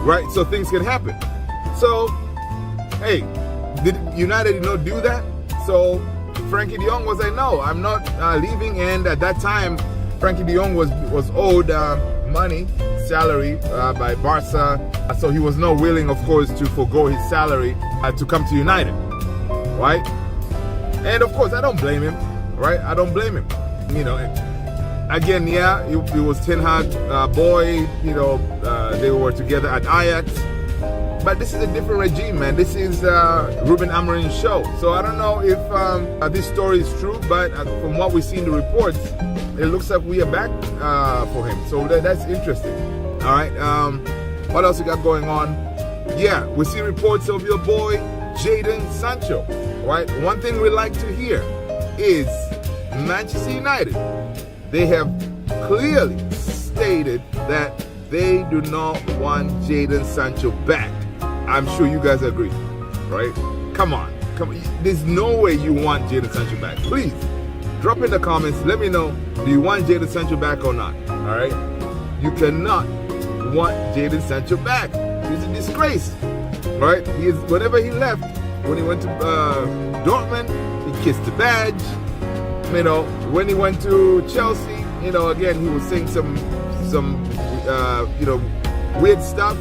[SPEAKER 5] Right? So things can happen. So, hey, did United not do that? So Frankie de Jong was like, no, I'm not leaving. And at that time, Frankie de Jong was owed money, salary by Barca. So he was not willing, of course, to forgo his salary to come to United. Right? And of course, I don't blame him. Right? I don't blame him. Again, yeah, it was Ten Hag boy. They were together at Ajax. But this is a different regime, man. This is Ruben Amorim's show. So I don't know if this story is true, but from what we see in the reports, it looks like we are back for him. So that's interesting. All right. What else we got going on? Yeah, we see reports of your boy Jadon Sancho. Right. One thing we like to hear is Manchester United. They have clearly stated that they do not want Jadon Sancho back. I'm sure you guys agree, right? Come on. There's no way you want Jadon Sancho back. Please, drop in the comments. Let me know, do you want Jadon Sancho back or not? All right? You cannot want Jadon Sancho back. He's a disgrace, right? Whenever he left, when he went to Dortmund, he kissed the badge. When he went to Chelsea, again, he was saying some weird stuff,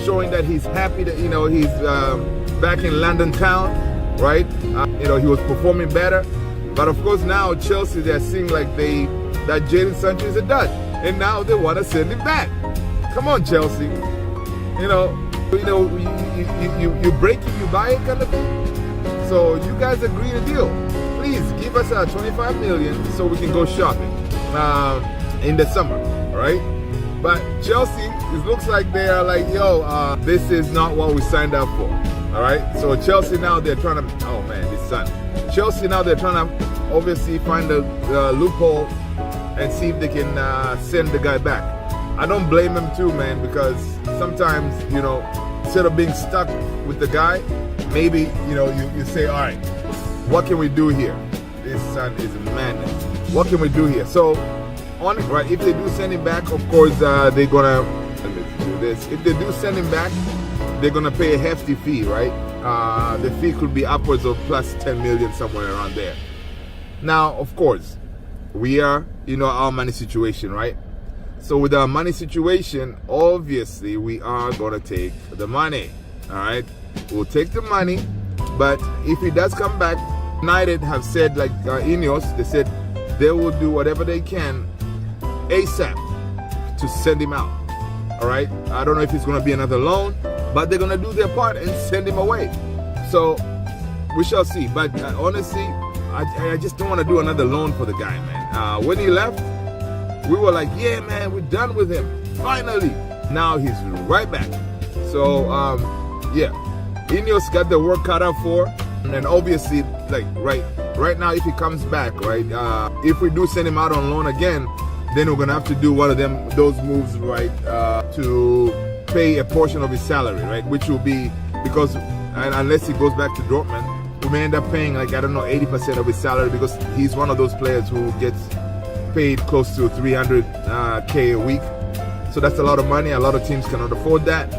[SPEAKER 5] showing that he's happy that, he's back in London town, right? He was performing better. But of course now Chelsea, they're seeing like that Jadon Sancho is a dud. And now they want to send him back. Come on, Chelsea. You break it, you buy it kind of thing. So you guys agree to deal. Please give us 25 million so we can go shopping in the summer, all right? But Chelsea, it looks like they are like, this is not what we signed up for, all right? So Chelsea now, they're trying to, oh man, this son. Chelsea now, they're trying to obviously find a loophole and see if they can send the guy back. I don't blame him too, man, because sometimes, instead of being stuck with the guy, maybe, you say, all right, what can we do here? This son is madness. What can we do here? So, right, if they do send him back, of course, they're gonna, let's do this. If they do send him back, they're gonna pay a hefty fee, right? The fee could be upwards of plus 10 million, somewhere around there. Now, of course, we are, our money situation, right? So with our money situation, obviously, we are gonna take the money, all right? We'll take the money, but if he does come back, United have said, like Ineos, they said they will do whatever they can ASAP to send him out. All right? I don't know if it's going to be another loan, but they're going to do their part and send him away. So we shall see. But honestly, I just don't want to do another loan for the guy, man. When he left, we were like, yeah, man, we're done with him. Finally. Now he's right back. So, yeah. Ineos got the work cut out for. And obviously, like right now, if he comes back, right, if we do send him out on loan again, then we're gonna have to do one of those moves, right, to pay a portion of his salary, right, which will be, because unless he goes back to Dortmund, we may end up paying, like, I don't know, 80% of his salary, because he's one of those players who gets paid close to 300K a week. So that's a lot of money. A lot of teams cannot afford that.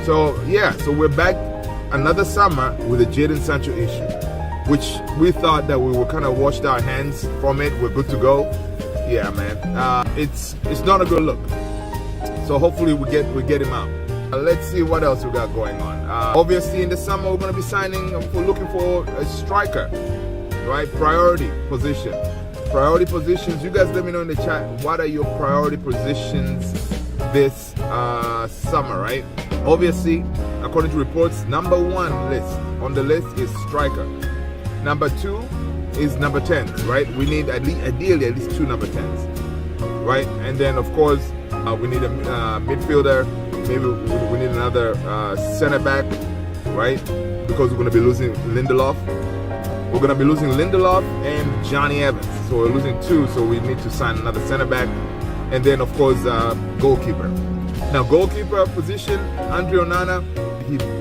[SPEAKER 5] So yeah, so we're back another summer with the Jadon Sancho issue, which we thought that we were kind of washed our hands from it. We're good to go. Yeah, man. It's not a good look. So hopefully we get him out. Let's see what else we got going on. Obviously, in the summer, we're going to be looking for a striker, right? Priority positions. You guys let me know in the chat, what are your priority positions this summer, right? Obviously, according to reports, number one on the list is striker. Number two is number 10s, right? We need ideally at least 2 number 10s, right? And then, of course, we need a midfielder. Maybe we need another center back, right? Because we're going to be losing Lindelof. We're going to be losing Lindelof and Johnny Evans. So we're losing 2, so we need to sign another center back. And then, of course, goalkeeper. Now, goalkeeper position, Andre Onana,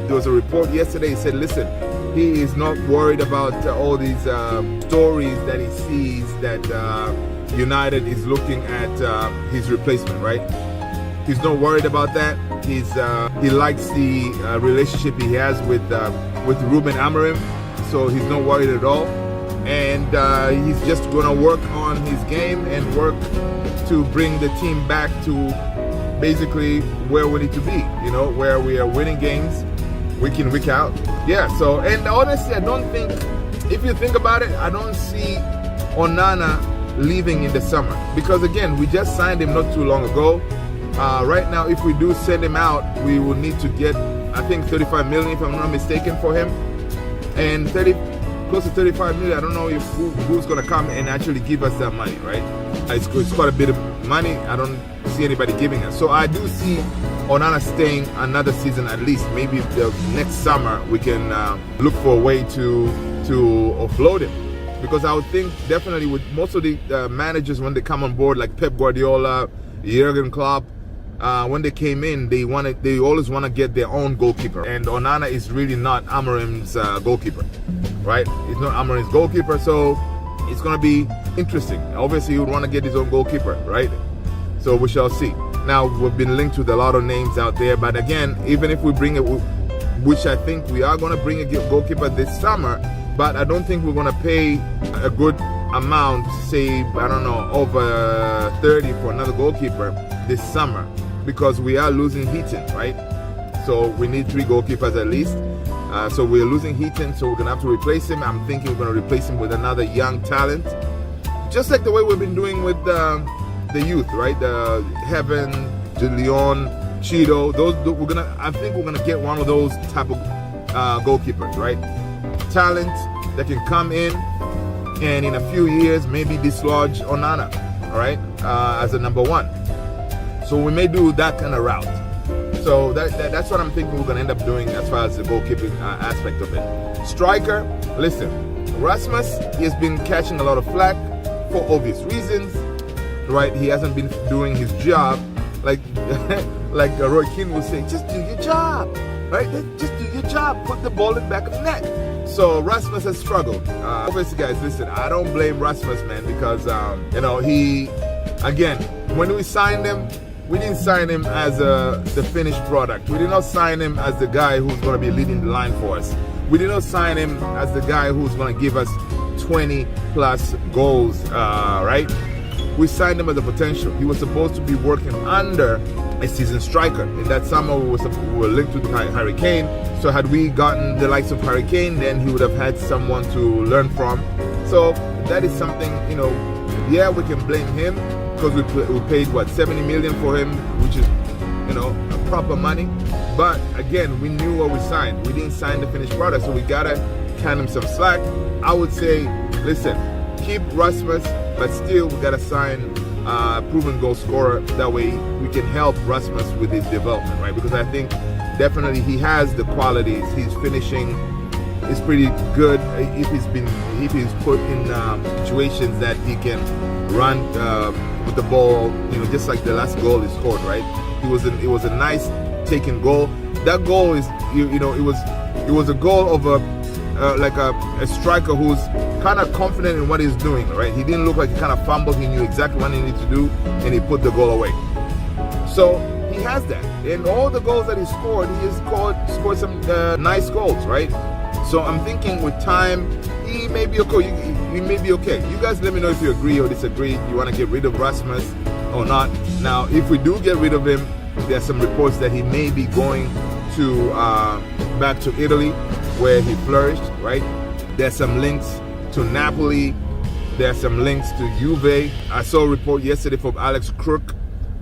[SPEAKER 5] there was a report yesterday. He said, listen, he is not worried about all these stories that he sees that United is looking at his replacement, right? He's not worried about that. He likes the relationship he has with Ruben Amorim, so he's not worried at all. And he's just going to work on his game and work to bring the team back to basically where we need to be, where we are winning games week in, week out. Yeah, so, and honestly, I don't think, if you think about it, I don't see Onana leaving in the summer. Because again, we just signed him not too long ago. Right now, if we do send him out, we will need to get, I think, 35 million, if I'm not mistaken, for him. And close to 35 million, I don't know who's going to come and actually give us that money, right? It's quite a bit of money. I don't see anybody giving us. So I do see Onana staying another season at least. Maybe the next summer we can look for a way to offload him. Because I would think definitely with most of the managers when they come on board, like Pep Guardiola, Jurgen Klopp, when they came in, they always want to get their own goalkeeper. And Onana is really not Amorim's goalkeeper, right? He's not Amorim's goalkeeper, so it's going to be interesting. Obviously, he would want to get his own goalkeeper, right? So we shall see. Now, we've been linked with a lot of names out there, but again, even if we bring it, which I think we are going to bring a goalkeeper this summer, but I don't think we're going to pay a good amount, say, I don't know, over 30 for another goalkeeper this summer, because we are losing Heaton, right? So we need 3 goalkeepers at least. So we're losing Heaton, so we're going to have to replace him. I'm thinking we're going to replace him with another young talent, just like the way we've been doing with the youth, right? Heaven, DeLeon, Cheeto. I think we're gonna get one of those type of goalkeepers, right? Talent that can come in and in a few years maybe dislodge Onana, all right, as a number 1. So we may do that kind of route. So that's what I'm thinking we're gonna end up doing as far as the goalkeeping aspect of it. Striker, listen, Rasmus has been catching a lot of flack for obvious reasons, right? He hasn't been doing his job, like Roy Keane would say, just do your job, right? Just do your job, put the ball in the back of the net. So Rasmus has struggled. Obviously, guys, listen, I don't blame Rasmus, man, because he, again, when we signed him, we didn't sign him as the finished product. We did not sign him as the guy who's going to be leading the line for us. We did not sign him as the guy who's going to give us 20 plus goals, right? We signed him as a potential. He was supposed to be working under a seasoned striker. In that summer, we were linked with Harry Kane. So had we gotten the likes of Harry Kane, then he would have had someone to learn from. So that is something, yeah, we can blame him because we paid, 70 million for him, which is, a proper money. But again, we knew what we signed. We didn't sign the finished product, so we gotta cut him some slack. I would say, listen, keep Rasmus, but still we gotta sign a proven goal scorer. That way we can help Rasmus with his development, right? Because I think definitely he has the qualities. His finishing is pretty good if he's put in situations that he can run with the ball, just like the last goal he scored, right? It was a nice taken goal. That goal is, it was a goal of a striker who's kind of confident in what he's doing, right? He didn't look like he kind of fumbled. He knew exactly what he needed to do, and he put the goal away. So he has that. And all the goals that he scored, he has scored some nice goals, right? So I'm thinking with time, he may be okay. He may be okay. You guys let me know if you agree or disagree. You want to get rid of Rasmus or not. Now, if we do get rid of him, There's some reports that he may be going to back to Italy, where he flourished, right? There's some links to Napoli. There's some links to Juve. I saw a report yesterday from Alex Crook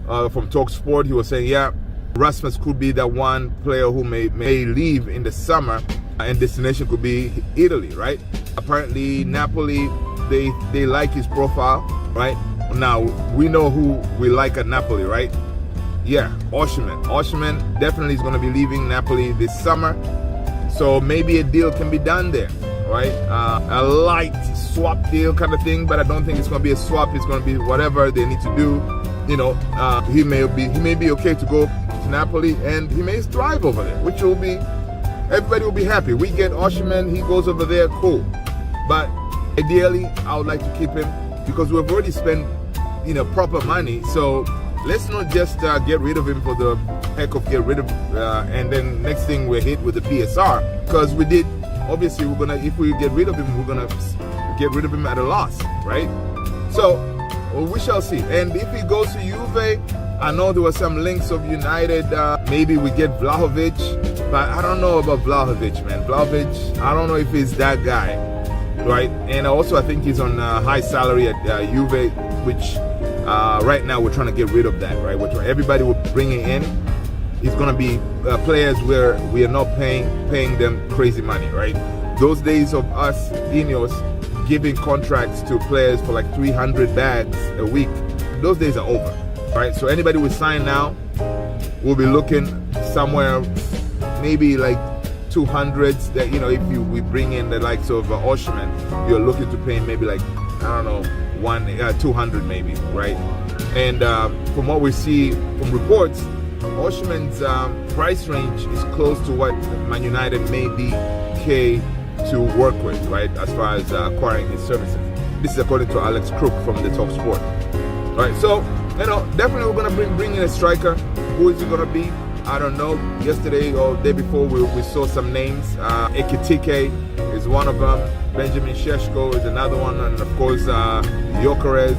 [SPEAKER 5] from TalkSport. He was saying, yeah, Rasmus could be that one player who may leave in the summer, and destination could be Italy, right? Apparently, Napoli, they like his profile, right? Now, we know who we like at Napoli, right? Yeah, Osimhen. Osimhen definitely is going to be leaving Napoli this summer. So maybe a deal can be done there, right? A light swap deal kind of thing, but I don't think it's going to be a swap. It's going to be whatever they need to do. You know, he may be okay to go to Napoli, and he may thrive over there, which will be, everybody will be happy. We get Osimhen, he goes over there, cool. But ideally, I would like to keep him because we've already spent, you know, proper money. So let's not just get rid of him for the heck of get rid of, and then next thing we're hit with the PSR, because we did. Obviously, if we get rid of him, we're gonna get rid of him at a loss, right? So we shall see. And if he goes to Juve, I know there were some links of United. Maybe we get Vlahovic, but I don't know about Vlahovic, man. Vlahovic, I don't know if he's that guy, right? And also, I think he's on high salary at Juve, which right now we're trying to get rid of that, right? Everybody we're bringing in is going to be players where we are not paying them crazy money, right? Those days of us, Ineos, giving contracts to players for like 300 bags a week, those days are over, right? So anybody we sign now, we'll be looking somewhere maybe like 200s. That, you know, if we bring in the likes of Osimhen, you're looking to pay maybe like, I don't know, 200 maybe, right? And from what we see from reports, Osimhen's price range is close to what Man United may be okay to work with, right, as far as acquiring his services. This is according to Alex Crook from the TalkSport. All right, so, you know, definitely we're going to bring in a striker. Who is it going to be? I don't know. Yesterday or the day before, we saw some names. Ekitike is one of them. Benjamin Šeško is another one. And, of course, Gyökeres,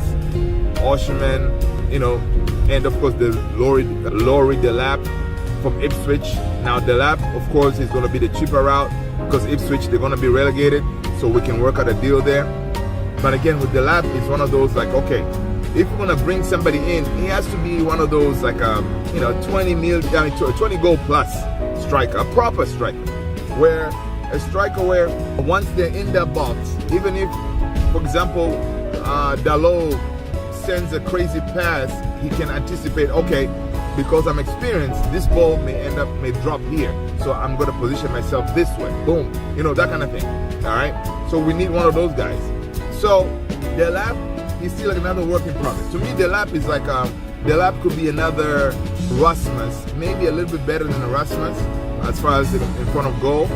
[SPEAKER 5] Osimhen, you know, and, of course, the Laurie Delap from Ipswich. Now, Delap, of course, is going to be the cheaper route because Ipswich, they're going to be relegated, so we can work out a deal there. But again, with Delap, it's one of those like, okay, if we're going to bring somebody in, he has to be one of those like, 20 goal plus striker, a proper striker, where a striker where once they're in that box, even if, for example, Dalot sends a crazy pass, he can anticipate, okay, because I'm experienced, this ball may drop here, so I'm going to position myself this way. Boom, you know, that kind of thing. All right, so we need one of those guys. So Delap is still like another work in progress. To me, Delap is like Delap could be another Rasmus, maybe a little bit better than Rasmus as far as in front of goal.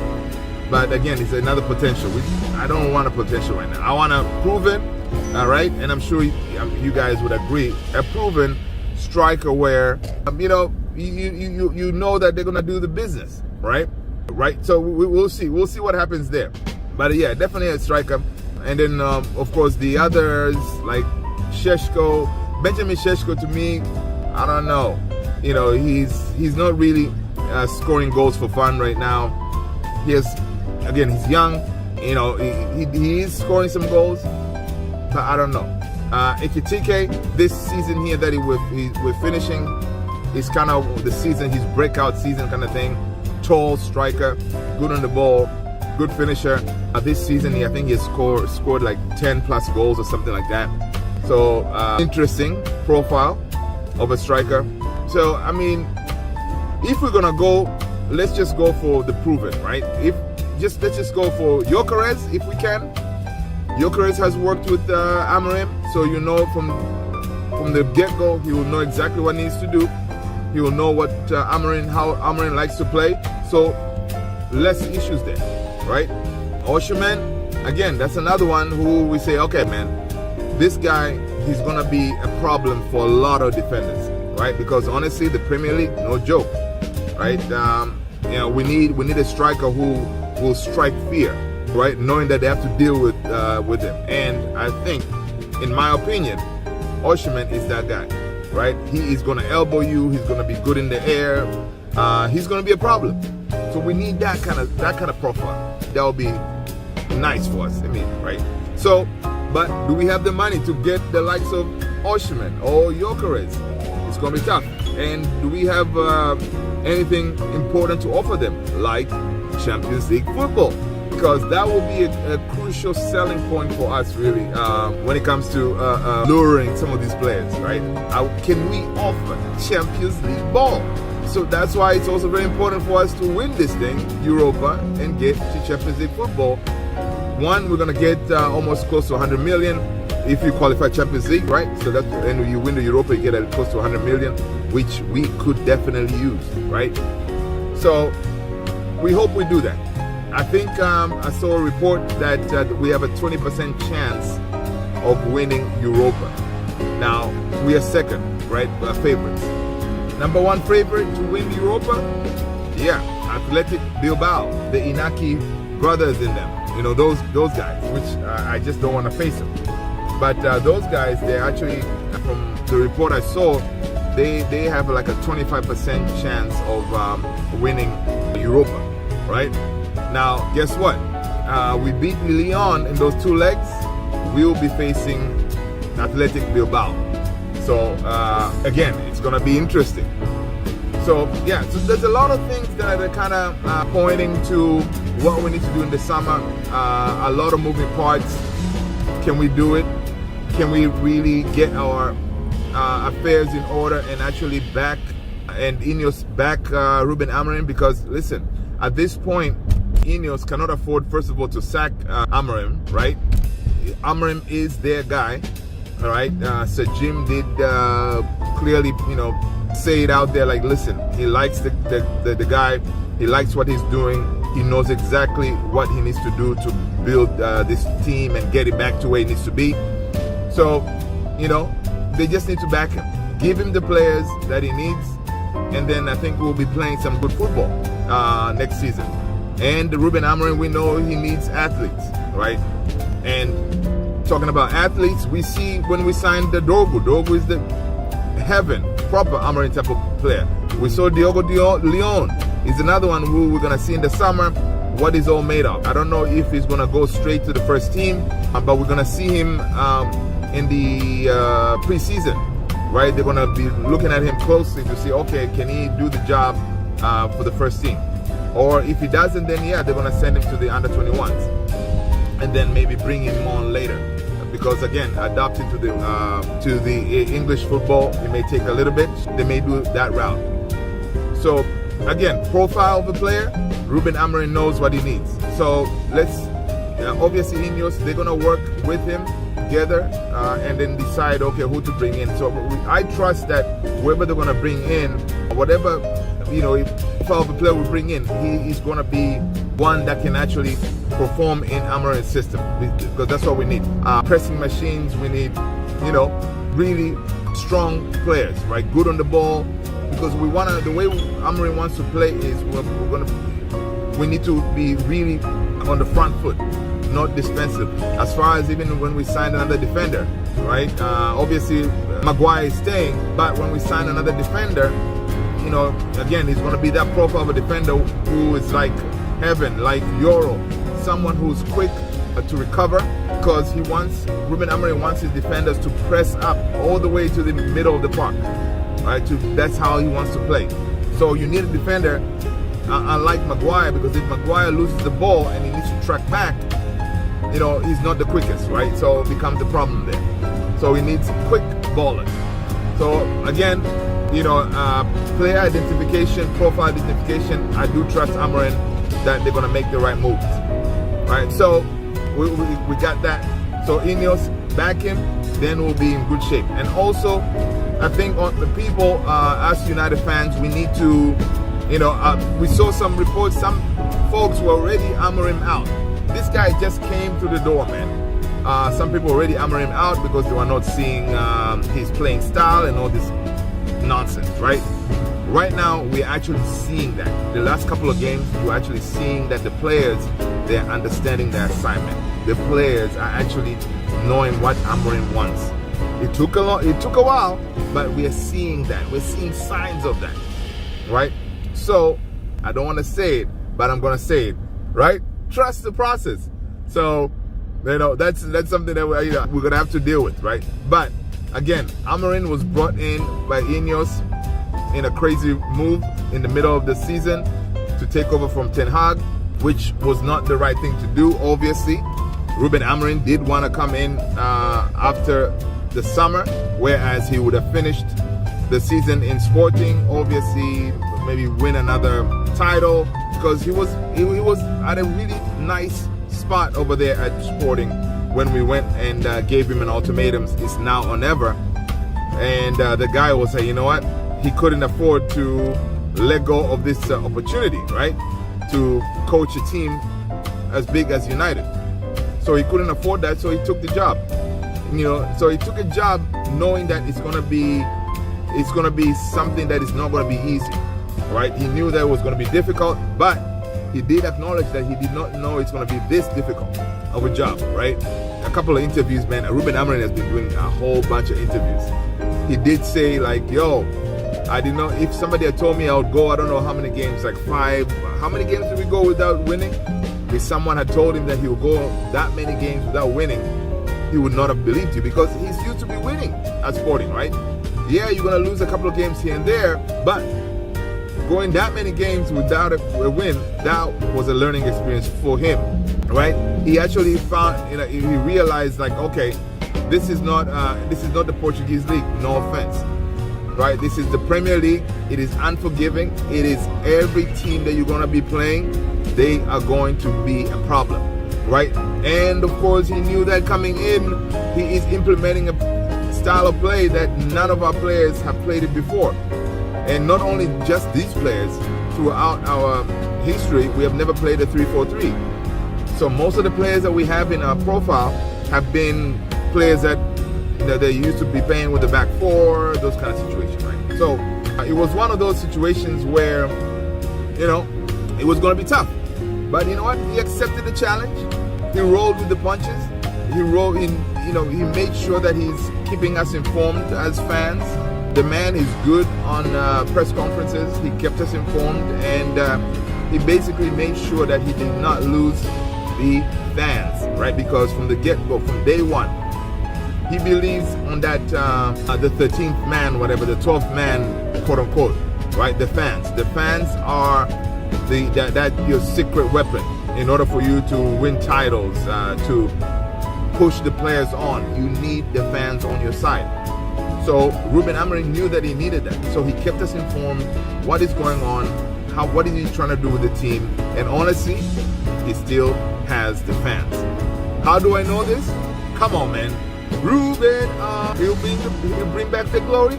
[SPEAKER 5] But again, it's another potential. I don't want a potential right now. I want a proven, all right, and I'm sure you guys would agree, a proven striker where you know that they're gonna do the business, right? So we'll see what happens there. But yeah, definitely a striker. And then of course the others like Šeško, Benjamin Šeško, to me, I don't know. You know, he's not really scoring goals for fun right now. He's young. You know, he is scoring some goals, but I don't know. Ekitike, this season here that we're finishing, is kind of the season, his breakout season kind of thing. Tall striker, good on the ball, good finisher. This season, I think he has scored like 10 plus goals or something like that. So interesting profile of a striker. So I mean, if we're gonna go, let's just go for the proven, right? Let's just go for Gyökeres if we can. Gyökeres has worked with Amorim, so you know from the get-go, he will know exactly what he needs to do. He will know what how Amorim likes to play. So less issues there, right? Osimhen, again, that's another one who we say, okay, man, this guy, he's gonna be a problem for a lot of defenders, right? Because honestly, the Premier League, no joke, right? We need a striker who will strike fear, right? Knowing that they have to deal with him. And I think, in my opinion, Osimhen is that guy, right? He is going to elbow you. He's going to be good in the air. He's going to be a problem. So we need that kind of profile. That will be nice for us. I mean, right? So, but do we have the money to get the likes of Oshman or Gyökeres? It's going to be tough. And do we have anything important to offer them, like Champions League football? Because that will be a crucial selling point for us, really, when it comes to luring some of these players, right? Can we offer Champions League ball? So that's why it's also very important for us to win this thing, Europa, and get to Champions League football. One, we're going to get almost close to 100 million if you qualify Champions League, right? So that, and when you win the Europa, you get close to 100 million, which we could definitely use, right? So we hope we do that. I think I saw a report that we have a 20% chance of winning Europa. Now, we are second, right? We're favorites. Number one favorite to win Europa? Yeah, Athletic Bilbao, the Inaki brothers in them. You know, those guys, which I just don't want to face them. But those guys, they actually, from the report I saw, they have like a 25% chance of winning Europa, right? Now, guess what? We beat Lyon in those two legs. We will be facing Athletic Bilbao. So, again, it's going to be interesting. So, yeah, so there's a lot of things that are kind of pointing to what we need to do in the summer. A lot of moving parts. Can we do it? Can we really get our affairs in order and actually back Ruben Amorim? Because, listen, at this point, Ineos cannot afford, first of all, to sack Amorim, right? Amorim is their guy, all right? Sir Jim did clearly, say it out there like, listen, he likes the guy, he likes what he's doing, he knows exactly what he needs to do to build this team and get it back to where it needs to be. So, they just need to back him, give him the players that he needs, and then I think we'll be playing some good football next season. And Ruben Amorim, we know he needs athletes, right? And talking about athletes, we see when we signed the Dorgu is the heaven, proper Amorim type of player. We saw Diogo Leon is another one who we're going to see in the summer what he's all made of. I don't know if he's going to go straight to the first team, but we're going to see him in the preseason, right? They're going to be looking at him closely to see, okay, can he do the job for the first team? Or if he doesn't, then yeah, they're going to send him to the under-21s and then maybe bring him on later. Because again, adapting to the English football, it may take a little bit. They may do that route. So again, profile of a player, Ruben Amorim knows what he needs. So let's, obviously Ineos, they're going to work with him together and then decide, okay, who to bring in. So I trust that whoever they're going to bring in, whatever, if a player we bring in, he is going to be one that can actually perform in Amorim's system, because that's what we need. Pressing machines, we need, really strong players, right? Good on the ball, because we want to, the way Amorim wants to play is we need to be really on the front foot, not defensive. As far as even when we signed another defender, right? Obviously, Maguire is staying, but when we sign another defender, again, he's going to be that profile of a defender who is like heaven, like Euro, someone who's quick to recover, because Ruben Amorim wants his defenders to press up all the way to the middle of the park, right? That's how he wants to play. So you need a defender, unlike Maguire, because if Maguire loses the ball and he needs to track back, he's not the quickest, right? So it becomes a problem there. So he needs quick ballers. So again, player identification, profile identification, I do trust Amorim that they're going to make the right moves, right? So we got that. So Ineos, back him, then we'll be in good shape. And also, I think on the people, us United fans, we need to, we saw some reports, some folks were already Amorim out. This guy just came through the door, man. Some people already Amorim out because they were not seeing his playing style and all this nonsense, right? Right now, we're actually seeing that. The last couple of games, we're actually seeing that the players, they're understanding their assignment. The players are actually knowing what Amorim wants. It took a while, but we are seeing that. We're seeing signs of that, right? So I don't want to say it, but I'm gonna say it, right? Trust the process. So, that's something that we're gonna have to deal with, right? But again, Amorim was brought in by Ineos in a crazy move in the middle of the season to take over from Ten Hag, which was not the right thing to do, obviously. Ruben Amorim did want to come in after the summer, whereas he would have finished the season in Sporting, obviously maybe win another title, because he was at a really nice spot over there at Sporting when we went and gave him an ultimatum. It's now or never. And the guy will say, you know what, he couldn't afford to let go of this opportunity, right, to coach a team as big as United. So he couldn't afford that, so he took the job. So he took a job knowing that it's gonna be something that is not gonna be easy, right? He knew that it was gonna be difficult, but he did acknowledge that he did not know it's gonna be this difficult of a job, right? A couple of interviews, man. Ruben Amorim has been doing a whole bunch of interviews. He did say like, yo, I didn't know, if somebody had told me I would go, I don't know how many games, like 5. How many games did we go without winning? If someone had told him that he would go that many games without winning, he would not have believed you, because he's used to be winning at Sporting, right? Yeah, you're going to lose a couple of games here and there, but going that many games without a win, that was a learning experience for him, right? He actually found, he realized like, okay, this is not the Portuguese league, no offense, right? This is the Premier League. It is unforgiving. It is every team that you're going to be playing, they are going to be a problem, right? And of course, he knew that coming in, he is implementing a style of play that none of our players have played it before. And not only just these players, throughout our history, we have never played a 3-4-3. So most of the players that we have in our profile have been players that they used to be playing with the back four, those kind of situations, right? So it was one of those situations where, it was going to be tough. But you know what? He accepted the challenge. He rolled with the punches. He made sure that he's keeping us informed as fans. The man is good on press conferences. He kept us informed, and he basically made sure that he did not lose the fans, right? Because from the get-go, from day one, he believes on that the 13th man, whatever, the 12th man, quote unquote, right? The fans. The fans are that your secret weapon in order for you to win titles, to push the players on. You need the fans on your side. So Ruben Amorim knew that he needed that. So he kept us informed what is going on, what is he trying to do with the team, and honestly, he still has the fans. How do I know this? Come on, man. Ruben, he'll bring back the glory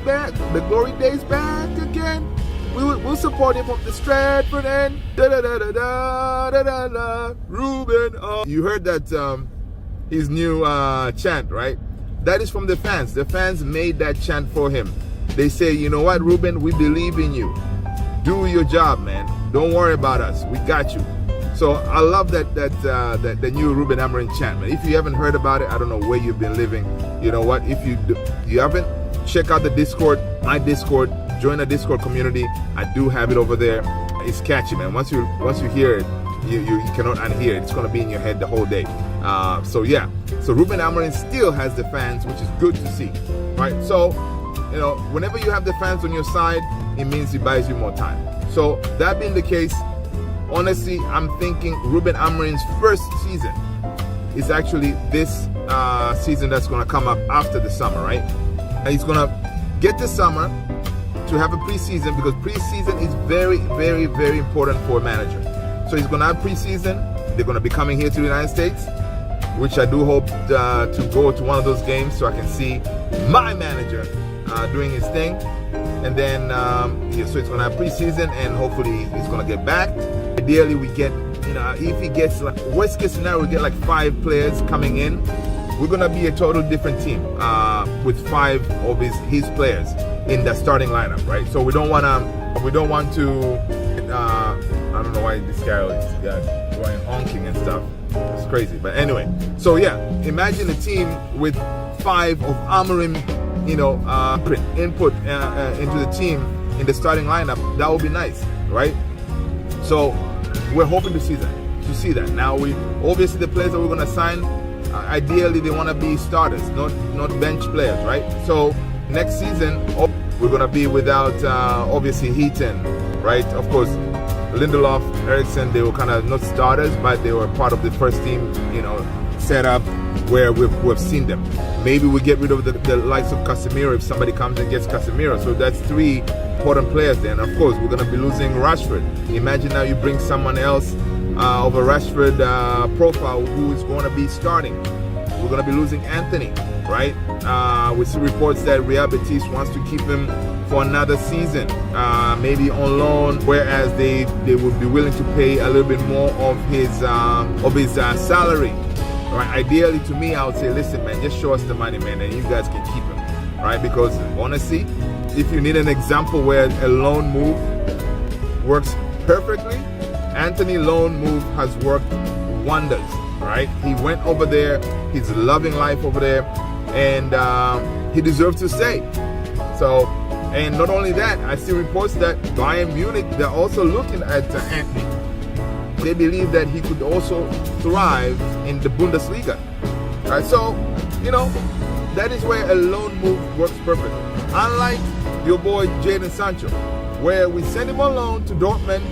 [SPEAKER 5] days back again. We'll support him from the Stratford end. Ruben. You heard that his new chant, right? That is from the fans. The fans made that chant for him. They say, you know what, Ruben, we believe in you. Do your job, man. Don't worry about us. We got you. So I love that the new Ruben Amorim chant, man. If you haven't heard about it, I don't know where you've been living. You know what? If you haven't, check out the Discord, my Discord. Join the Discord community. I do have it over there. It's catchy, man. Once you hear it, you cannot unhear it. It's gonna be in your head the whole day. So Ruben Amorim still has the fans, which is good to see, right? So whenever you have the fans on your side, it means he buys you more time. So that being the case, honestly, I'm thinking Ruben Amorim's first season is actually this season that's gonna come up after the summer, right? And he's gonna get the summer to have a preseason, because preseason is very, very, very important for a manager. So he's going to have preseason. They're going to be coming here to the United States, which I do hope to go to one of those games so I can see my manager doing his thing. And then, so it's going to have preseason, and hopefully he's going to get back. Ideally, we get, if he gets, like, worst case scenario, we get like 5 players coming in. We're going to be a total different team with 5 of his players in the starting lineup, right? So we don't want to, I don't know why this guy is going honking and stuff. It's crazy. But anyway, so yeah, imagine a team with 5 of Amorim, input into the team in the starting lineup, that would be nice, right? So we're hoping to see that. Now, obviously the players that we're going to sign, ideally they want to be starters, not bench players, right? So next season we're going to be without obviously Heaton, right? Of course, Lindelof, Eriksen, they were kind of not starters, but they were part of the first team, setup where we've seen them. Maybe we get rid of the likes of Casemiro if somebody comes and gets Casemiro. So that's 3 important players then. Of course, we're going to be losing Rashford. Imagine now you bring someone else of a Rashford profile who is going to be starting. We're going to be losing Anthony, right? We see reports that Real Betis wants to keep him for another season, maybe on loan, whereas they would be willing to pay a little bit more of his salary. Right? Ideally, to me, I would say, listen, man, just show us the money, man, and you guys can keep him, right? Because honestly, if you need an example where a loan move works perfectly, Anthony loan move has worked wonders, right? He went over there, he's loving life over there, and he deserves to stay. So, and not only that, I see reports that Bayern Munich, they're also looking at Anthony. They believe that he could also thrive in the Bundesliga. Right? So, that is where a loan move works perfectly. Unlike your boy Jadon Sancho, where we send him on loan to Dortmund,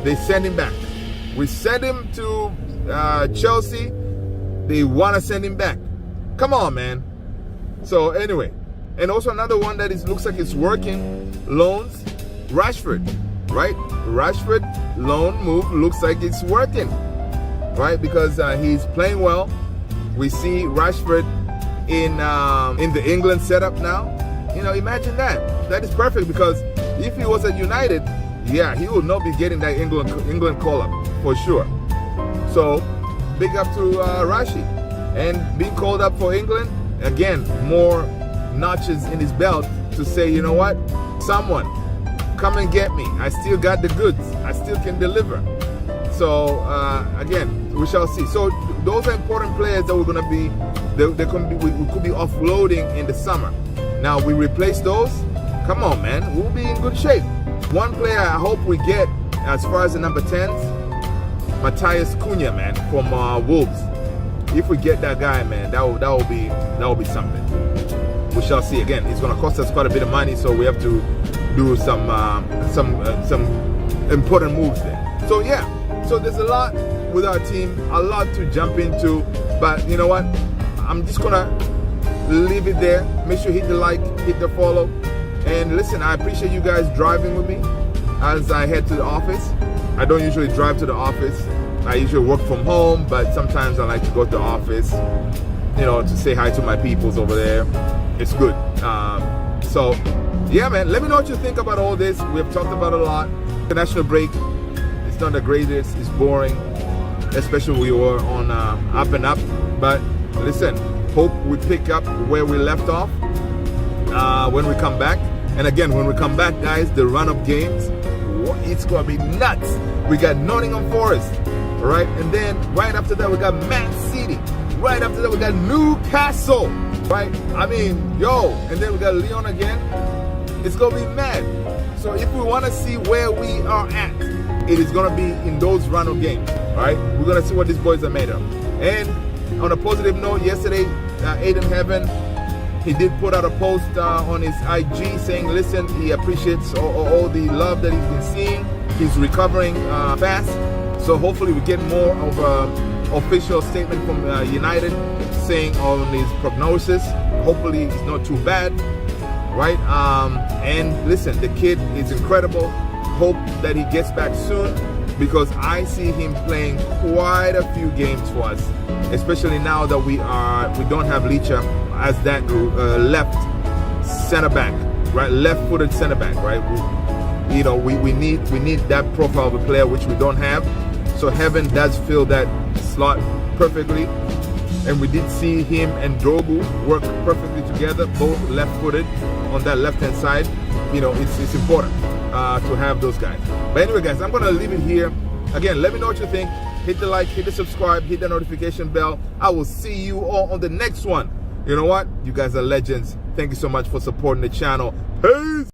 [SPEAKER 5] they send him back. We send him to Chelsea, they want to send him back. Come on, man. So anyway, and also another one that looks like it's working, loans, Rashford. Right? Rashford loan move looks like it's working, right? Because he's playing well. We see Rashford in the England setup now. Imagine that. That is perfect, because if he was at United, yeah, he would not be getting that England call-up for sure. So big up to Rashi, and being called up for England again, more notches in his belt to say, you know what, someone come and get me. I still got the goods. I still can deliver. So again, we shall see. So those are important players that we're going to be. We could be offloading in the summer. Now we replace those. Come on, man. We'll be in good shape. One player I hope we get as far as the number 10s, Matthias CUNHA, man, from Wolves. If we get that guy, man, that will be something. We shall see. Again, it's going to cost us quite a bit of money, so we have to do some important moves there. So yeah, so there's a lot with our team, a lot to jump into, but you know what, I'm just gonna leave it there. Make sure you hit the like, hit the follow, and listen, I appreciate you guys driving with me as I head to the office. I don't usually drive to the office. I usually work from home, but sometimes I like to go to the office, to say hi to my peoples over there. It's good. So yeah, man, let me know what you think about all this. We've talked about a lot. The national break, it's not the greatest, it's boring, especially when we were on up and up. But listen, hope we pick up where we left off when we come back. And again, when we come back, guys, the run-up games, it's going to be nuts. We got Nottingham Forest, right? And then right after that, we got Man City. Right after that, we got Newcastle, right? I mean, and then we got Lyon again. It's going to be mad. So if we want to see where we are at, it is going to be in those run-up games, right? We're going to see what these boys are made of. And on a positive note, yesterday, Aiden Heaven, he did put out a post on his IG saying, listen, he appreciates all the love that he's been seeing. He's recovering fast. So hopefully we get more of an official statement from United saying on his prognosis. Hopefully it's not too bad. Right? And listen, the kid is incredible. Hope that he gets back soon, because I see him playing quite a few games for us, especially now that we don't have Licha as that left center back, right? Left-footed center back, right? We need that profile of a player, which we don't have. So Heaven does fill that slot perfectly. And we did see him and Drogu work perfectly together, both left-footed on that left-hand side. It's important to have those guys. But anyway, guys, I'm going to leave it here. Again, let me know what you think. Hit the like, hit the subscribe, hit the notification bell. I will see you all on the next one. You know what? You guys are legends. Thank you so much for supporting the channel. Peace!